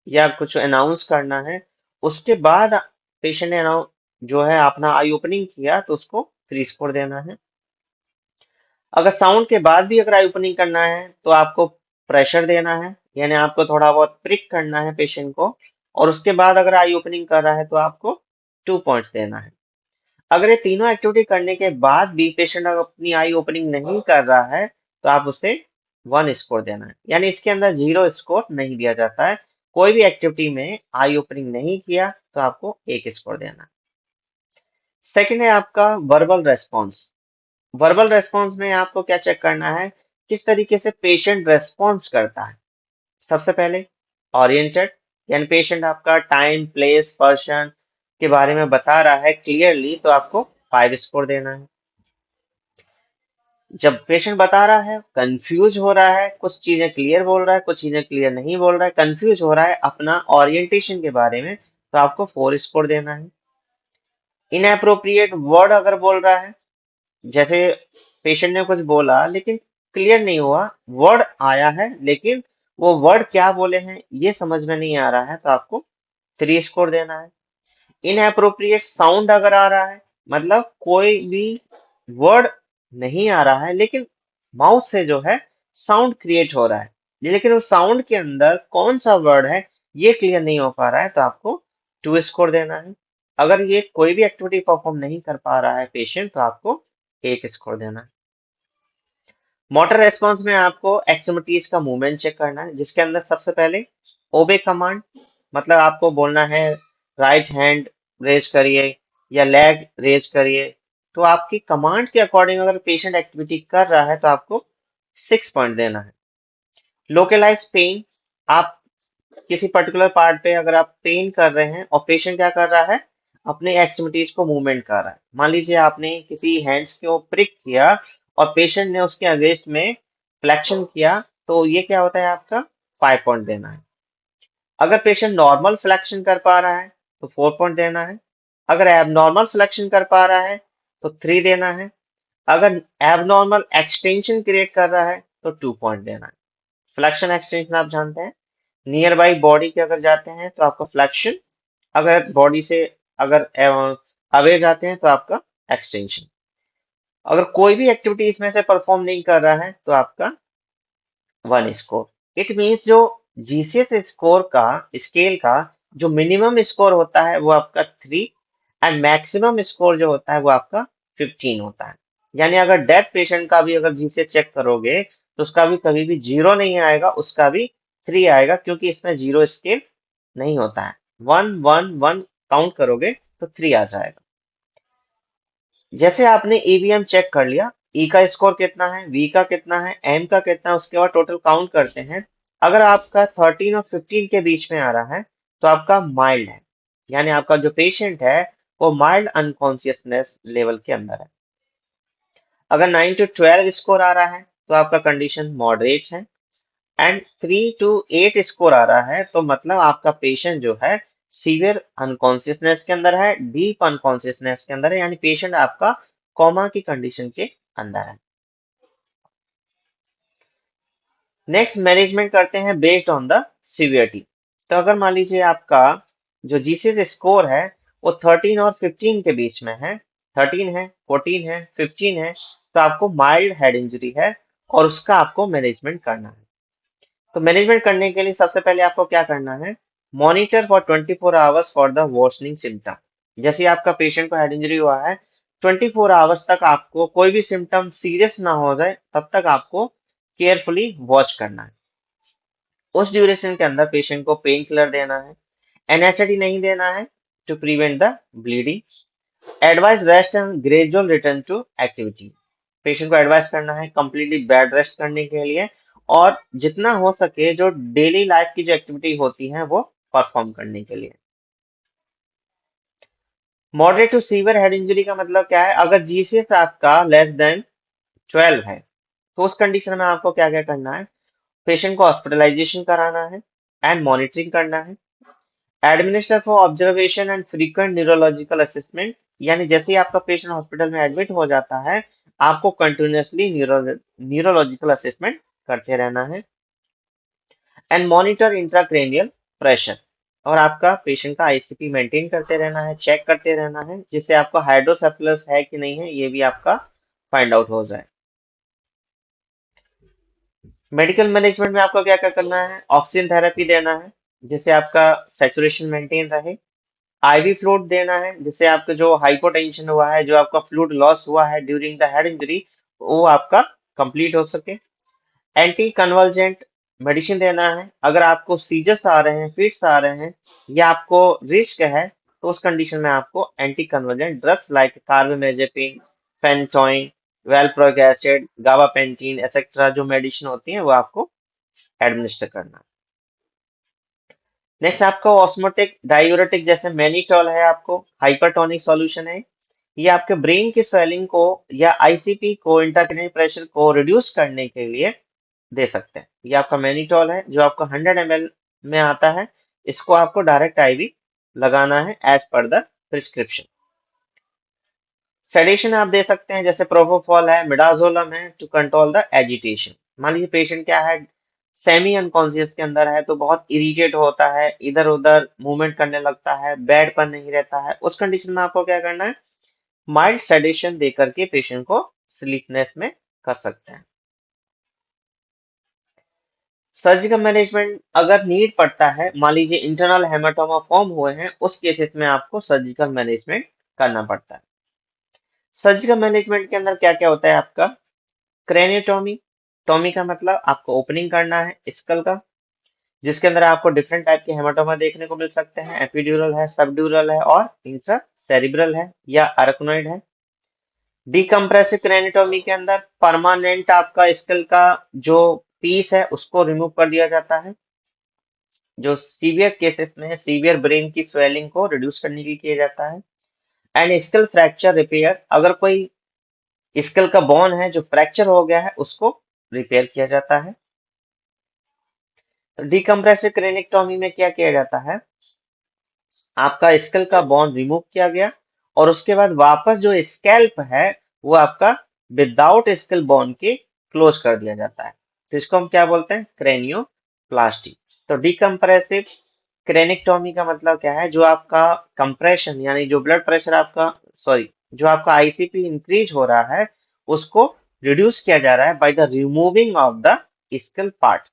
या कुछ अनाउंस करना है। उसके बाद पेशेंट ने अनाउंस जो है अपना आई ओपनिंग किया तो उसको 3 स्कोर देना है। अगर साउंड के बाद भी अगर आई ओपनिंग करना है तो आपको प्रेशर देना है, यानी आपको थोड़ा बहुत प्रिक करना है पेशेंट को, और उसके बाद अगर आई ओपनिंग कर रहा है तो आपको 2 पॉइंट्स देना है। अगर ये तीनों एक्टिविटी करने के बाद भी पेशेंट अगर अपनी आई ओपनिंग नहीं कर रहा है तो आप उसे 1 स्कोर देना है। यानी इसके अंदर 0 स्कोर नहीं दिया जाता है। कोई भी एक्टिविटी में आई ओपनिंग नहीं किया तो आपको 1 स्कोर देना है। सेकंड है आपका वर्बल रेस्पॉन्स। वर्बल रेस्पॉन्स में आपको क्या चेक करना है, किस तरीके से पेशेंट रेस्पॉन्स करता है। सबसे पहले ओरिएंटेड, यानी पेशेंट आपका टाइम प्लेस पर्सन के बारे में बता रहा है क्लियरली तो आपको 5 स्कोर देना है। जब पेशेंट बता रहा है कंफ्यूज हो रहा है, कुछ चीजें क्लियर बोल रहा है कुछ चीजें क्लियर नहीं बोल रहा है, कंफ्यूज हो रहा है अपना ओरिएंटेशन के बारे में, तो आपको 4 स्कोर देना है। इनएप्रोप्रिएट वर्ड अगर बोल रहा है, जैसे पेशेंट ने कुछ बोला लेकिन क्लियर नहीं हुआ, वर्ड आया है लेकिन वो वर्ड क्या बोले हैं ये समझ में नहीं आ रहा है, तो आपको 3 स्कोर देना है। इनएप्रोप्रिएट साउंड अगर आ रहा है, मतलब कोई भी वर्ड नहीं आ रहा है लेकिन माउथ से जो है साउंड क्रिएट हो रहा है, लेकिन उस साउंड के अंदर कौन सा वर्ड है ये क्लियर नहीं हो पा रहा है, तो आपको 2 स्कोर देना है। अगर ये कोई भी एक्टिविटी परफॉर्म नहीं कर पा रहा है पेशेंट, तो आपको 1 स्कोर देना है। मोटर रेस्पॉन्स में आपको एक्सट्रीमिटीज का मूवमेंट चेक करना है, जिसके अंदर सबसे पहले ओबे कमांड, मतलब आपको बोलना है राइट हैंड रेज करिए या लेग रेज करिए, तो आपकी कमांड के अकॉर्डिंग अगर पेशेंट एक्टिविटी कर रहा है तो आपको 6 पॉइंट देना है। लोकलाइज पेन, आप किसी पर्टिकुलर पार्ट पे अगर आप पेन कर रहे हैं और पेशेंट क्या कर रहा है, अपने एक्सट्रीमिटीज को मूवमेंट कर रहा है। मान लीजिए आपने किसी हैंड्स को प्रिक किया और पेशेंट ने उसके अगेंस्ट में फ्लेक्शन किया, तो ये क्या होता है, आपका 5 पॉइंट देना है। अगर पेशेंट नॉर्मल फ्लेक्शन कर पा रहा है तो 4 पॉइंट देना है। अगर एबनॉर्मल फ्लेक्शन कर पा रहा है तो 3 देना है। अगर एबनॉर्मल एक्सटेंशन क्रिएट कर रहा है तो 2 पॉइंट देना है। फ्लेक्शन एक्सटेंशन आप जानते हैं, नियर बाई बॉडी के अगर जाते हैं तो आपका फ्लेक्शन, अगर बॉडी से अगर अवे जाते हैं तो आपका एक्सटेंशन। अगर कोई भी एक्टिविटी इसमें से परफॉर्म नहीं कर रहा है तो आपका 1 स्कोर। इट मीन्स जो जीसीएस स्कोर का स्केल का जो मिनिमम स्कोर होता है वो आपका 3 एंड मैक्सिमम स्कोर जो होता है वो आपका 15 होता है। यानी अगर डेथ पेशेंट का भी अगर जीसीएस चेक करोगे तो उसका भी कभी भी 0 नहीं आएगा, उसका भी 3 आएगा, क्योंकि इसमें 0 स्केल नहीं होता है। 1 1 1 काउंट करोगे तो 3 आ जाएगा। जैसे आपने ईवीएम चेक कर लिया, ई का स्कोर कितना है, वी का कितना है, एम का कितना है, उसके बाद टोटल काउंट करते हैं। अगर आपका 13 और 15 के बीच में आ रहा है तो आपका माइल्ड है, यानी आपका जो पेशेंट है वो माइल्ड अनकॉन्शियसनेस लेवल के अंदर है। अगर 9 टू 12 स्कोर आ रहा है तो आपका कंडीशन मॉडरेट है, एंड 3 टू 8 स्कोर आ रहा है तो मतलब आपका पेशेंट जो है सीवियर अनकॉन्शियसनेस के अंदर है, डीप अनकॉन्शियसनेस के अंदर है, यानी पेशेंट आपका कोमा की कंडीशन के अंदर है। नेक्स्ट मैनेजमेंट करते हैं बेस्ड ऑन द सीवियरिटी। तो अगर मान लीजिए आपका जो जीसीएस स्कोर है वो 13 और 15 के बीच में है, 13 है, 14 है, 15 है, तो आपको माइल्ड हेड इंजरी है और उसका आपको मैनेजमेंट करना है। तो मैनेजमेंट करने के लिए सबसे पहले आपको क्या करना है, monitor for 24 hours for the worsening symptom. जैसे ही आपका पेशेंट को हेड इंजरी हुआ है, 24 आवर्स तक आपको कोई भी सिम्टम सीरियस ना हो जाए तब तक आपको केयरफुली वॉच करना है। उस ड्यूरेशन के अंदर पेशेंट को पेन किलर देना है, एनएसएडी नहीं देना है to prevent the bleeding. Advice rest and gradual return to activity. Patient को एडवाइस करना है कंप्लीटली बेड रेस्ट करने के लिए और जितना हो सके जो डेली लाइफ की जो एक्टिविटी होती है वो परफॉर्म करने के लिए। Moderate to severe head injury का मतलब क्या है, अगर जीसीएस आपका लेस देन 12 है तो उस कंडीशन में आपको क्या क्या करना है, पेशेंट को हॉस्पिटलाइजेशन कराना है एंड मॉनिटरिंग करना है। Administer for observation and frequent neurological assessment, यानी जैसे ही आपका पेशेंट हॉस्पिटल में एडमिट हो जाता है आपको कंटिन्यूसली न्यूरोलॉजिकल असेसमेंट करते रहना है। एंड मॉनिटर इंट्राक्रेनियल प्रेशर, और आपका पेशेंट का आईसीपी मेंटेन करते रहना है, चेक करते रहना है, जिससे आपका हाइड्रोसेफलस है कि नहीं है ये भी आपका फाइंड आउट हो जाए। मेडिकल मैनेजमेंट में आपको क्या क्या करना है, ऑक्सीजन थेरेपी देना है जिससे आपका सैचुरेशन मेंटेन रहे। आईवी फ्लूइड देना है, जिससे आपका जो हाइपोटेंशन हुआ है, जो आपका फ्लूइड लॉस हुआ है ड्यूरिंग द हेड इंजरी, वो आपका कंप्लीट हो सके। एंटी कन्वर्जेंट मेडिसिन देना है। अगर आपको सीजर्स आ रहे हैं, फिट्स आ रहे हैं, या आपको रिस्क है, तो उस कंडीशन में आपको anti convergent drugs like carbamazepine, phenytoin, valproic acid, gabapentin etcetera जो मेडिसिन होती है वो आपको एडमिनिस्टर करना है। नेक्स्ट आपका ऑस्मोटिक डायूरेटिक जैसे मैनिटोल है, आपको हाइपरटोनिक सॉल्यूशन है। ये आपके ब्रेन की स्वेलिंग को या आईसीपी को, इंट्राक्रैनियल प्रेशर को रिड्यूस करने के लिए दे सकते हैं। ये आपका मैनिटोल है जो आपका 100 ml में आता है। इसको आपको डायरेक्ट आईवी लगाना है as per the prescription. Sedation आप दे सकते हैं, जैसे प्रोपोफॉल है, मिडाजोलम है, टू कंट्रोल द एजिटेशन। मान लीजिए पेशेंट क्या है, सेमी अनकॉन्शियस के अंदर है, तो बहुत इरिटेट होता है, इधर उधर मूवमेंट करने लगता है, बेड पर नहीं रहता है। उस कंडीशन में आपको क्या करना है, माइल्ड सेडेशन दे करके पेशेंट को स्लीपनेस में कर सकते हैं। सर्जिकल मैनेजमेंट अगर नीड पड़ता है, मान लीजिए इंटरनल हेमाटोमा फॉर्म हुए हैं, उस केसेस में आपको सर्जिकल मैनेजमेंट करना पड़ता है। सर्जिकल मैनेजमेंट के अंदर क्या क्या होता है आपका, क्रेनियोटॉमी। टॉमी का मतलब आपको ओपनिंग करना है स्कल का, जिसके अंदर आपको डिफरेंट टाइप के हेमाटोमा देखने को मिल सकते हैं। एपिड्यूरल है, सबड्यूरल है और इंट्रा सेरिब्रल है या अरकनॉइड है। डीकम्प्रेसिव क्रेनियोटॉमी के अंदर परमानेंट आपका स्कल का जो पीस है उसको रिमूव कर दिया जाता है, जो सीवियर केसेस में सीवियर ब्रेन की स्वेलिंग को रिड्यूस करने के लिए किया जाता है। एंड स्कल फ्रैक्चर रिपेयर, अगर कोई स्कल का बोन है जो फ्रैक्चर हो गया है उसको रिपेयर किया जाता है। तो डीकम्प्रेसिव क्रेनियोटॉमी में क्या किया जाता है, आपका स्कल का बोन रिमूव किया गया और उसके बाद वापस जो स्कैल्प है वो आपका विदाउट स्कल बोन के क्लोज कर दिया जाता है। तो इसको हम क्या बोलते हैं, क्रेनियोप्लास्टी। तो डीकम्प्रेसिव क्रेनिक्टोमी का मतलब क्या है, जो आपका कंप्रेशन यानी जो ब्लड प्रेशर आपका, सॉरी, जो आपका आईसीपी इंक्रीज हो रहा है उसको रिड्यूस किया जा रहा है by the removing of the school part.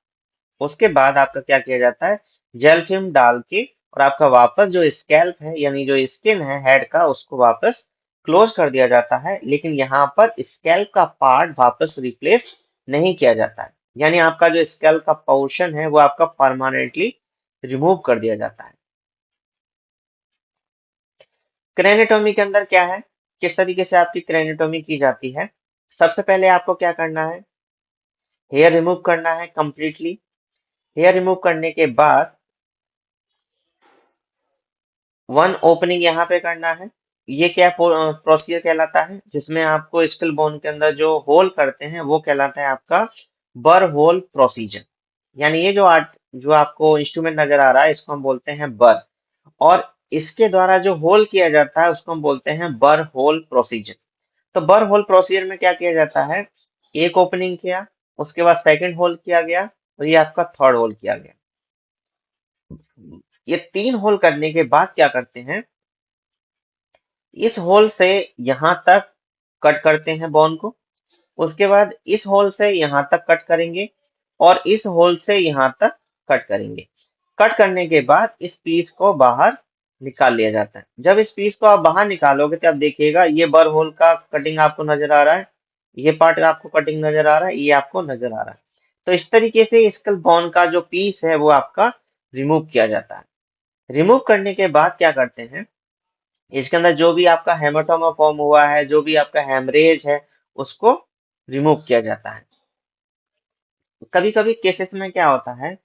उसके बाद आपका क्या किया जाता है, जेल फिल्म डाल के और आपका वापस जो स्कैल्प है यानी जो स्किन है हेड का उसको वापस क्लोज कर दिया जाता है। लेकिन यहाँ पर स्कैल्प का पार्ट वापस रिप्लेस नहीं किया जाता है, यानी आपका जो स्कैल्प का पोर्शन है वो आपका परमानेंटली रिमूव कर दिया जाता है। क्रेनेटोमी के अंदर क्या है, किस तरीके से आपकी क्रेनेटोमी की जाती है। सबसे पहले आपको क्या करना है, हेयर रिमूव करना है कंप्लीटली। हेयर रिमूव करने के बाद वन ओपनिंग यहाँ पे करना है। ये क्या प्रोसीजर कहलाता है, जिसमें आपको स्किल बोन के अंदर जो होल करते हैं वो कहलाता है आपका बर होल प्रोसीजर। यानी ये जो आपको इंस्ट्रूमेंट नजर आ रहा है इसको हम बोलते हैं बर, और इसके द्वारा जो होल किया जाता है उसको हम बोलते हैं बर होल प्रोसीजर। तो बर होल प्रोसीजर में क्या किया जाता है, एक ओपनिंग किया, उसके बाद सेकंड होल किया गया और ये आपका थर्ड होल किया गया। ये 3 होल करने के बाद क्या करते हैं, इस होल से यहां तक कट करते हैं बोन को, उसके बाद इस होल से यहां तक कट करेंगे और इस होल से यहां तक कट करेंगे। कट करने के बाद इस पीस को बाहर निकाल लिया जाता है। जब इस पीस को आप बाहर निकालोगे तो आप देखिएगा ये बर होल का कटिंग आपको नजर आ रहा है, ये पार्ट आपको कटिंग नजर आ रहा है, ये आपको नजर आ रहा है। तो इस तरीके से स्कल बोन का जो पीस है वो आपका रिमूव किया जाता है। रिमूव करने के बाद क्या करते हैं, इसके अंदर जो भी आपका हेमाटोमा फॉर्म हुआ है, जो भी आपका हेमरेज है, उसको रिमूव किया जाता है। कभी कभी केसेस में क्या होता है,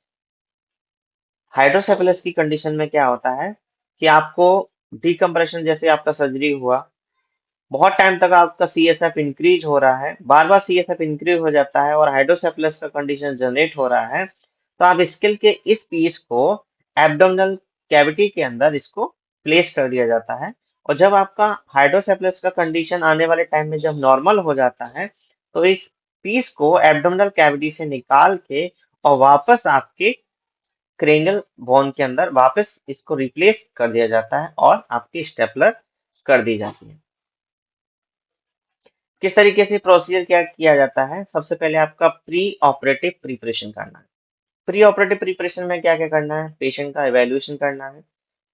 हाइड्रोसेफेलस की कंडीशन में क्या होता है कि आपको डिकम्प्रेशन जैसे आपका सर्जरी हुआ, बहुत टाइम तक आपका सीएसएफ इंक्रीज हो रहा है, बार बार सीएसएफ इंक्रीज हो जाता है और हाइड्रोसेफेलस का कंडीशन जनरेट हो रहा है, तो आप स्किल के इस पीस को एब्डोमिनल कैविटी के अंदर इसको प्लेस कर दिया जाता है। और जब आपका हाइड्रोसेफेलस का कंडीशन आने वाले टाइम में जब नॉर्मल हो जाता है, तो इस पीस को एब्डोमिनल कैविटी से निकाल के और वापस आपके क्रेनियल बोन के अंदर वापस इसको रिप्लेस कर दिया जाता है और आपकी स्टेपलर कर दी जाती है। किस तरीके से प्रोसीजर क्या किया जाता है, सबसे पहले आपका प्री ऑपरेटिव प्रिपरेशन करना है। प्री ऑपरेटिव प्रिपरेशन में क्या क्या करना है, पेशेंट का इवैल्यूएशन करना है,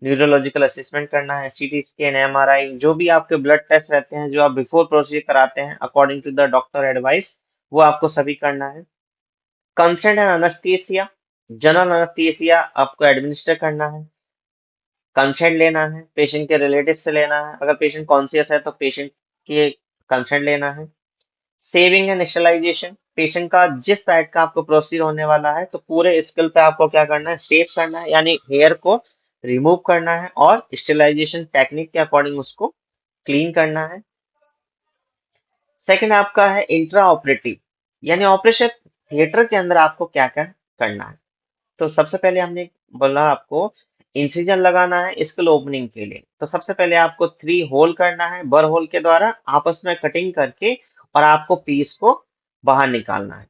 न्यूरोलॉजिकल असेसमेंट करना है, सीटी स्कैन, एमआरआई, जो भी आपके ब्लड टेस्ट रहते हैं जो आप बिफोर प्रोसीजर कराते हैं according to the doctor advice, वो आपको सभी करना है। Consent and anaesthesia, general anaesthesia आपको एडमिनिस्टर करना है। कंसेंट लेना है, पेशेंट के रिलेटिव से लेना है, अगर पेशेंट कॉन्शियस है तो पेशेंट के कंसेंट लेना है। सेविंग एंड स्टेलाइजेशन, पेशेंट का जिस साइड का आपको प्रोसीजर होने वाला है तो पूरे स्किल पे आपको क्या करना है, सेव करना है, यानी हेयर को रिमूव करना है और स्टेलाइजेशन टेक्निक के अकॉर्डिंग उसको क्लीन करना है। सेकंड आपका है इंट्रा ऑपरेटिव, यानी ऑपरेशन थिएटर के अंदर आपको क्या क्या करना है। तो सबसे पहले हमने बोला आपको इंसिजन लगाना है स्किल ओपनिंग के लिए, तो सबसे पहले आपको 3 होल करना है, बर होल के द्वारा आपस में कटिंग करके, और आपको पीस को बाहर निकालना है,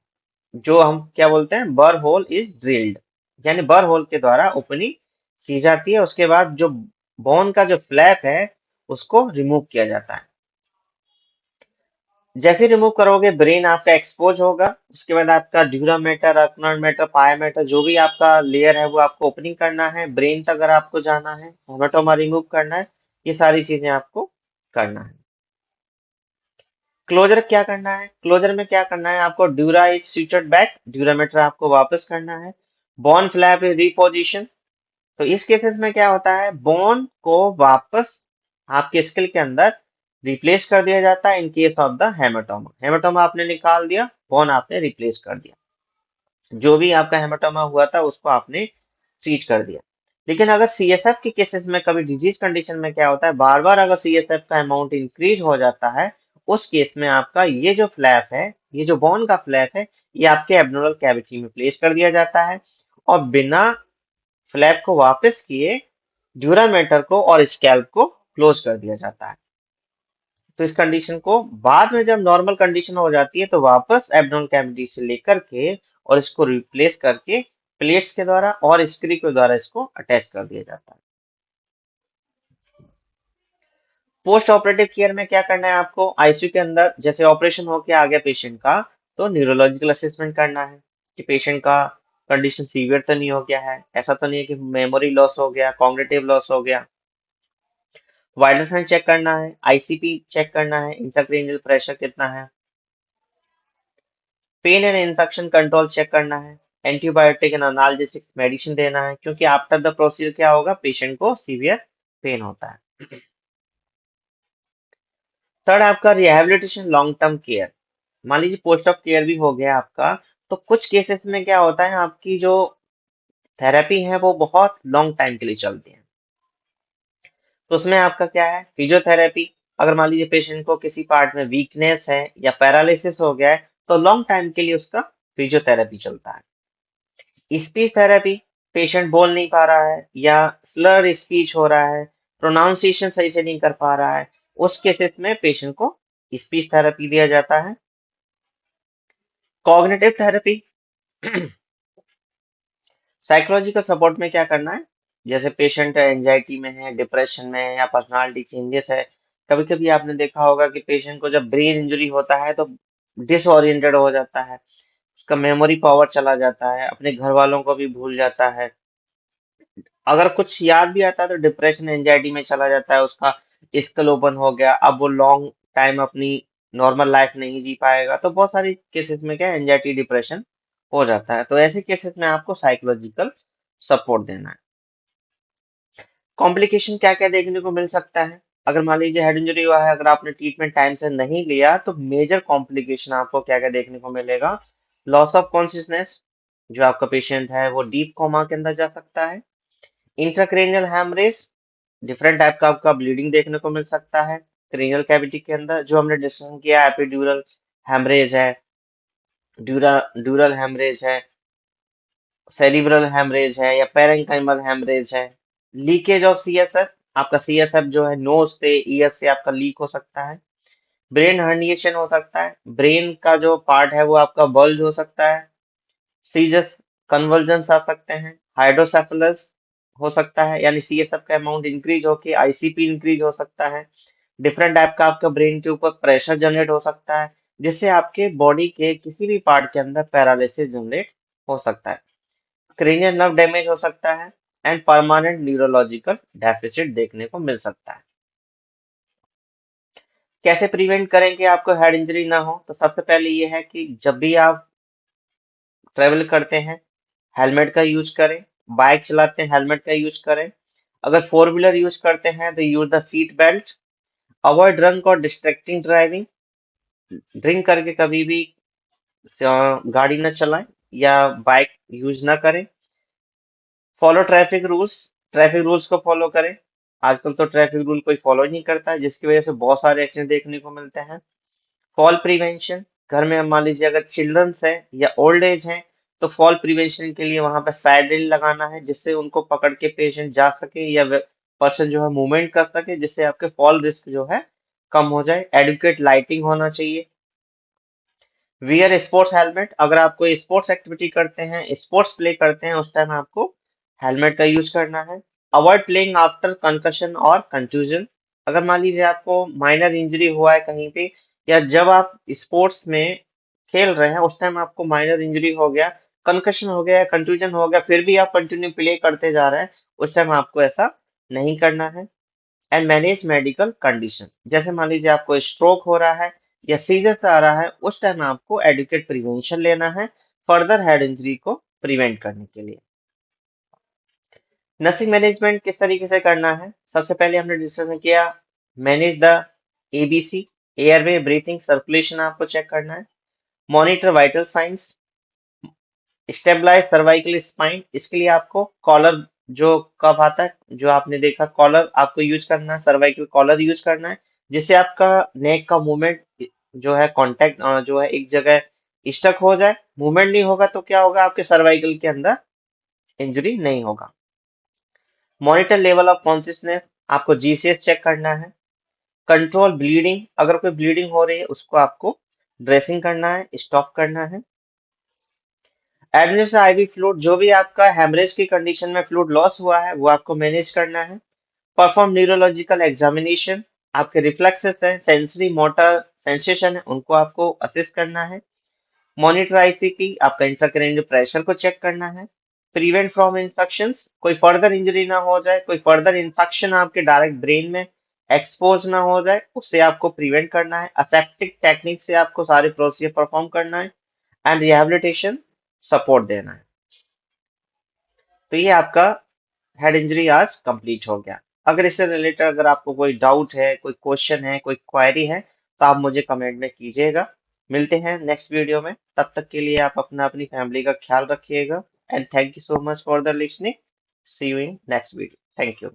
जो हम क्या बोलते हैं, बर होल इज ड्रिल्ड, यानी बर होल के द्वारा ओपनिंग की जाती है। उसके बाद जो बोन का जो फ्लैप है उसको रिमूव किया जाता है। जैसे रिमूव करोगे ब्रेन आपका एक्सपोज होगा, उसके बाद आपका ड्यूरा मैटर, अकनॉन मैटर, पाया मैटर, जो भी आपका लेयर है वो आपको ओपनिंग करना है, ब्रेन तक अगर आपको जाना है, हेमाटोमा रिमूव करना है, ये सारी चीजें आपको करना है। क्लोजर क्या करना है, क्लोजर में क्या करना है आपको, ड्यूरा इज स्यूचर्ड बैक, ड्यूरामीटर आपको वापस करना है। बॉन फ्लैप इज रिपोजिशन, तो इस केसेस में क्या होता है, बोन को वापस आपके स्किल के अंदर रिप्लेस कर दिया जाता है in case of the haematoma. Haematoma आपने निकाल दिया, बोन आपने रिप्लेस कर दिया, जो भी आपका हेमाटोमा हुआ था उसको आपने ट्रीट कर दिया। लेकिन अगर सीएसएफ के केसेस में कभी डिजीज कंडीशन में क्या होता है, बार बार अगर सीएसएफ का अमाउंट इंक्रीज हो जाता है, उस केस में आपका ये जो फ्लैप है, ये जो बोन का फ्लैप है, ये आपके एब्डोमिनल कैविटी में प्लेस कर दिया जाता है, और बिना फ्लैप को वापस किए ड्यूरामेटर को और स्कैल्प को क्लोज कर दिया जाता है। तो इस कंडीशन को बाद में जब नॉर्मल कंडीशन हो जाती है तो वापस एब्डोमिनल कैविटी से लेकर के और इसको रिप्लेस करके प्लेट्स के द्वारा और स्क्रू के द्वारा इसको अटैच कर दिया जाता है। पोस्ट ऑपरेटिव केयर में क्या करना है आपको, आईसीयू के अंदर जैसे ऑपरेशन हो के आ गया पेशेंट का, तो न्यूरोलॉजिकल असेसमेंट करना है कि पेशेंट का कंडीशन सीवियर तो नहीं हो गया है, ऐसा तो नहीं है कि मेमोरी लॉस हो गया, कॉग्निटिव लॉस हो गया। वाइटल साइन चेक करना है, आईसीपी चेक करना है, इंट्राक्रैनियल प्रेशर कितना है, pain and infection control check करना है, एंटीबायोटिक एंड एनाल्जेसिक्स मेडिसिन देना है, क्योंकि आफ्टर द प्रोसीजर क्या होगा, पेशेंट को सीवियर पेन होता है। थर्ड आपका रिहैबिलिटेशन लॉन्ग टर्म केयर, मान लीजिए पोस्ट ऑफ केयर भी हो गया आपका, तो कुछ केसेस में क्या होता है, आपकी जो थेरेपी है वो बहुत लॉन्ग टाइम के लिए चलती है, तो उसमें आपका क्या है, फिजियोथेरेपी। अगर मान लीजिए पेशेंट को किसी पार्ट में वीकनेस है या पैरालिसिस हो गया है, तो लॉन्ग टाइम के लिए उसका फिजियोथेरेपी चलता है। स्पीच थेरेपी, पेशेंट बोल नहीं पा रहा है या स्लर स्पीच हो रहा है, प्रोनाउंसिएशन सही से नहीं कर पा रहा है, उस केसेस में पेशेंट को स्पीच थेरेपी दिया जाता है। कॉग्निटिव थेरेपी, साइकोलॉजिकल सपोर्ट में क्या करना है, जैसे पेशेंट एंजाइटी में है, डिप्रेशन में है या पर्सनालिटी चेंजेस है। कभी कभी आपने देखा होगा कि पेशेंट को जब ब्रेन इंजरी होता है तो डिसओरिएंटेड हो जाता है, उसका मेमोरी पावर चला जाता है, अपने घर वालों को भी भूल जाता है, अगर कुछ याद भी आता है तो डिप्रेशन एंजाइटी में चला जाता है, उसका स्कल ओपन हो गया, अब वो लॉन्ग टाइम अपनी नॉर्मल लाइफ नहीं जी पाएगा, तो बहुत सारी केसेस में क्या एंजाइटी डिप्रेशन हो जाता है, तो ऐसे केसेस में आपको साइकोलॉजिकल सपोर्ट देना है। कॉम्प्लिकेशन क्या क्या देखने को मिल सकता है, अगर मान लीजिए हेड इंजरी हुआ है, अगर आपने ट्रीटमेंट टाइम से नहीं लिया तो मेजर कॉम्प्लिकेशन आपको क्या क्या देखने को मिलेगा, लॉस ऑफ कॉन्शियसनेस, जो आपका पेशेंट है वो डीप कोमा के अंदर जा सकता है। इंट्राक्रेनियल हैमरेज, डिफरेंट टाइप का आपका ब्लीडिंग देखने को मिल सकता है क्रेनियल कैविटी के अंदर, जो हमने डिस्कशन किया, एपिड्यूरल हैमरेज है, ड्यूरा ड्यूरल हैमरेज है, सेरिब्रल हैमरेज है या पेरेंकाइमल हैमरेज है। लीकेज ऑफ सीएसएफ, आपका सीएसएफ जो है नोज से ईयर से आपका लीक हो सकता है। ब्रेन हर्निएशन हो सकता है, ब्रेन का जो पार्ट है वो आपका बल्ज हो सकता है। सीजस, कन्वर्जन्स आ सकते हैं, हाइड्रोसेफलस हो सकता है, यानी सीएसएफ का अमाउंट इंक्रीज होके आईसीपी इंक्रीज हो सकता है। डिफरेंट टाइप का आपका ब्रेन के ऊपर प्रेशर जनरेट हो सकता है, जिससे आपके बॉडी के किसी भी पार्ट के अंदर पैरालिसिस जनरेट हो सकता है। क्रेनियल नर्व डैमेज हो सकता है, एंड परमानेंट न्यूरोलॉजिकल डेफिसिट देखने को मिल सकता है। कैसे प्रिवेंट करें कि आपको हेड इंजरी ना हो? तो सबसे पहले ये है कि जब भी आप ट्रेवल करते हैं, हेलमेट का यूज करें। बाइक चलाते हैं, हेलमेट का यूज करें। अगर फोर व्हीलर यूज करते हैं तो use the seat belt. Avoid drunk और डिस्ट्रैक्टिंग ड्राइविंग। ड्रिंक करके कभी भी गाड़ी न चलाएं या बाइक यूज ना करें। फॉलो ट्रैफिक रूल्स को फॉलो करें। आजकल तो ट्रैफिक रूल कोई फॉलो नहीं करता है, जिसकी वजह से बहुत सारे एक्सीडेंट देखने को मिलते हैं। फॉल प्रिवेंशन, घर में मान लीजिए अगर चिल्ड्रंस है या ओल्ड एज है, तो फॉल प्रिवेंशन के लिए वहां पर साइड रेल लगाना है, जिससे उनको पकड़ के पेशेंट जा सके या पर्सन जो है मूवमेंट कर सके, जिससे आपके फॉल रिस्क जो है कम हो जाए। एडुकेट लाइटिंग होना चाहिए। वियर स्पोर्ट्स हेलमेट, अगर आप कोई स्पोर्ट्स एक्टिविटी करते हैं, स्पोर्ट्स प्ले करते हैं, उस टाइम आपको हेलमेट का यूज करना है। अवॉइड प्लेइंग आफ्टर कंकशन और कंट्यूजन, अगर मान लीजिए आपको माइनर इंजरी हुआ है कहीं पे, या जब आप स्पोर्ट्स में खेल रहे हैं उस टाइम आपको माइनर इंजरी हो गया, कंकशन हो गया, कंट्यूजन हो गया, फिर भी आप कंटिन्यू प्ले करते जा रहे हैं, उस टाइम आपको ऐसा नहीं करना है। एंड मैनेज मेडिकल कंडीशन, जैसे मान लीजिए आपको स्ट्रोक हो रहा है या सीजर्स आ रहा है, उस टाइम आपको एडुकेट प्रिवेंशन लेना है फर्दर हेड इंजरी को प्रिवेंट करने के लिए। नर्सिंग मैनेजमेंट किस तरीके से करना है? सबसे पहले हमने डिस्कशन किया, manage the ABC, airway, breathing, circulation आपको चेक करना है। Monitor vital science, stabilise cervical spine, इसके लिए आपको कॉलर जो कब आता है, जो आपने देखा, कॉलर आपको यूज करना है, सर्वाइकल कॉलर यूज करना है, जिससे आपका नेक का मूवमेंट जो है, कांटेक्ट जो है एक जगह स्टक हो जाए। मूवमेंट नहीं होगा तो क्या होगा, आपके सर्वाइकल के अंदर इंजरी नहीं होगा। मॉनिटर लेवल ऑफ कॉन्सियसनेस, आपको जीसीएस चेक करना है। कंट्रोल ब्लीडिंग, अगर कोई ब्लीडिंग हो रही है उसको आपको ड्रेसिंग करना है, स्टॉप करना है। एडमिनिस्टर आईवी फ्लूइड, जो भी आपका हेमरेज की कंडीशन में फ्लूइड लॉस हुआ है वो आपको मैनेज करना है। परफॉर्म न्यूरोलॉजिकल एग्जामिनेशन, आपके रिफ्लेक्सेस हैं, सेंसरी मोटर सेंसेशन है, उनको आपको असिस्ट करना है। मॉनिटर आईसीटी, आपका इंट्राक्रैनियल प्रेशर को चेक करना है। प्रिवेंट फ्रॉम इन्फेक्शंस, कोई फर्दर इंजरी ना हो जाए, कोई फर्दर इन्फेक्शन आपके डायरेक्ट ब्रेन में एक्सपोज ना हो जाए, उससे आपको प्रिवेंट करना है। असेप्टिक टेक्निक से आपको सारे प्रोसीजर परफॉर्म करना है एंड रिहेबिलिटेशन सपोर्ट देना है। तो ये आपका हेड इंजरी आज कंप्लीट हो गया। अगर इससे रिलेटेड अगर आपको कोई डाउट है, कोई क्वेश्चन है, कोई क्वेरी है, तो आप मुझे कमेंट में कीजिएगा। मिलते हैं नेक्स्ट वीडियो में, तब तक के लिए आप अपना अपनी फैमिली का ख्याल रखिएगा। And thank you so much for the listening. See you in next video. Thank you.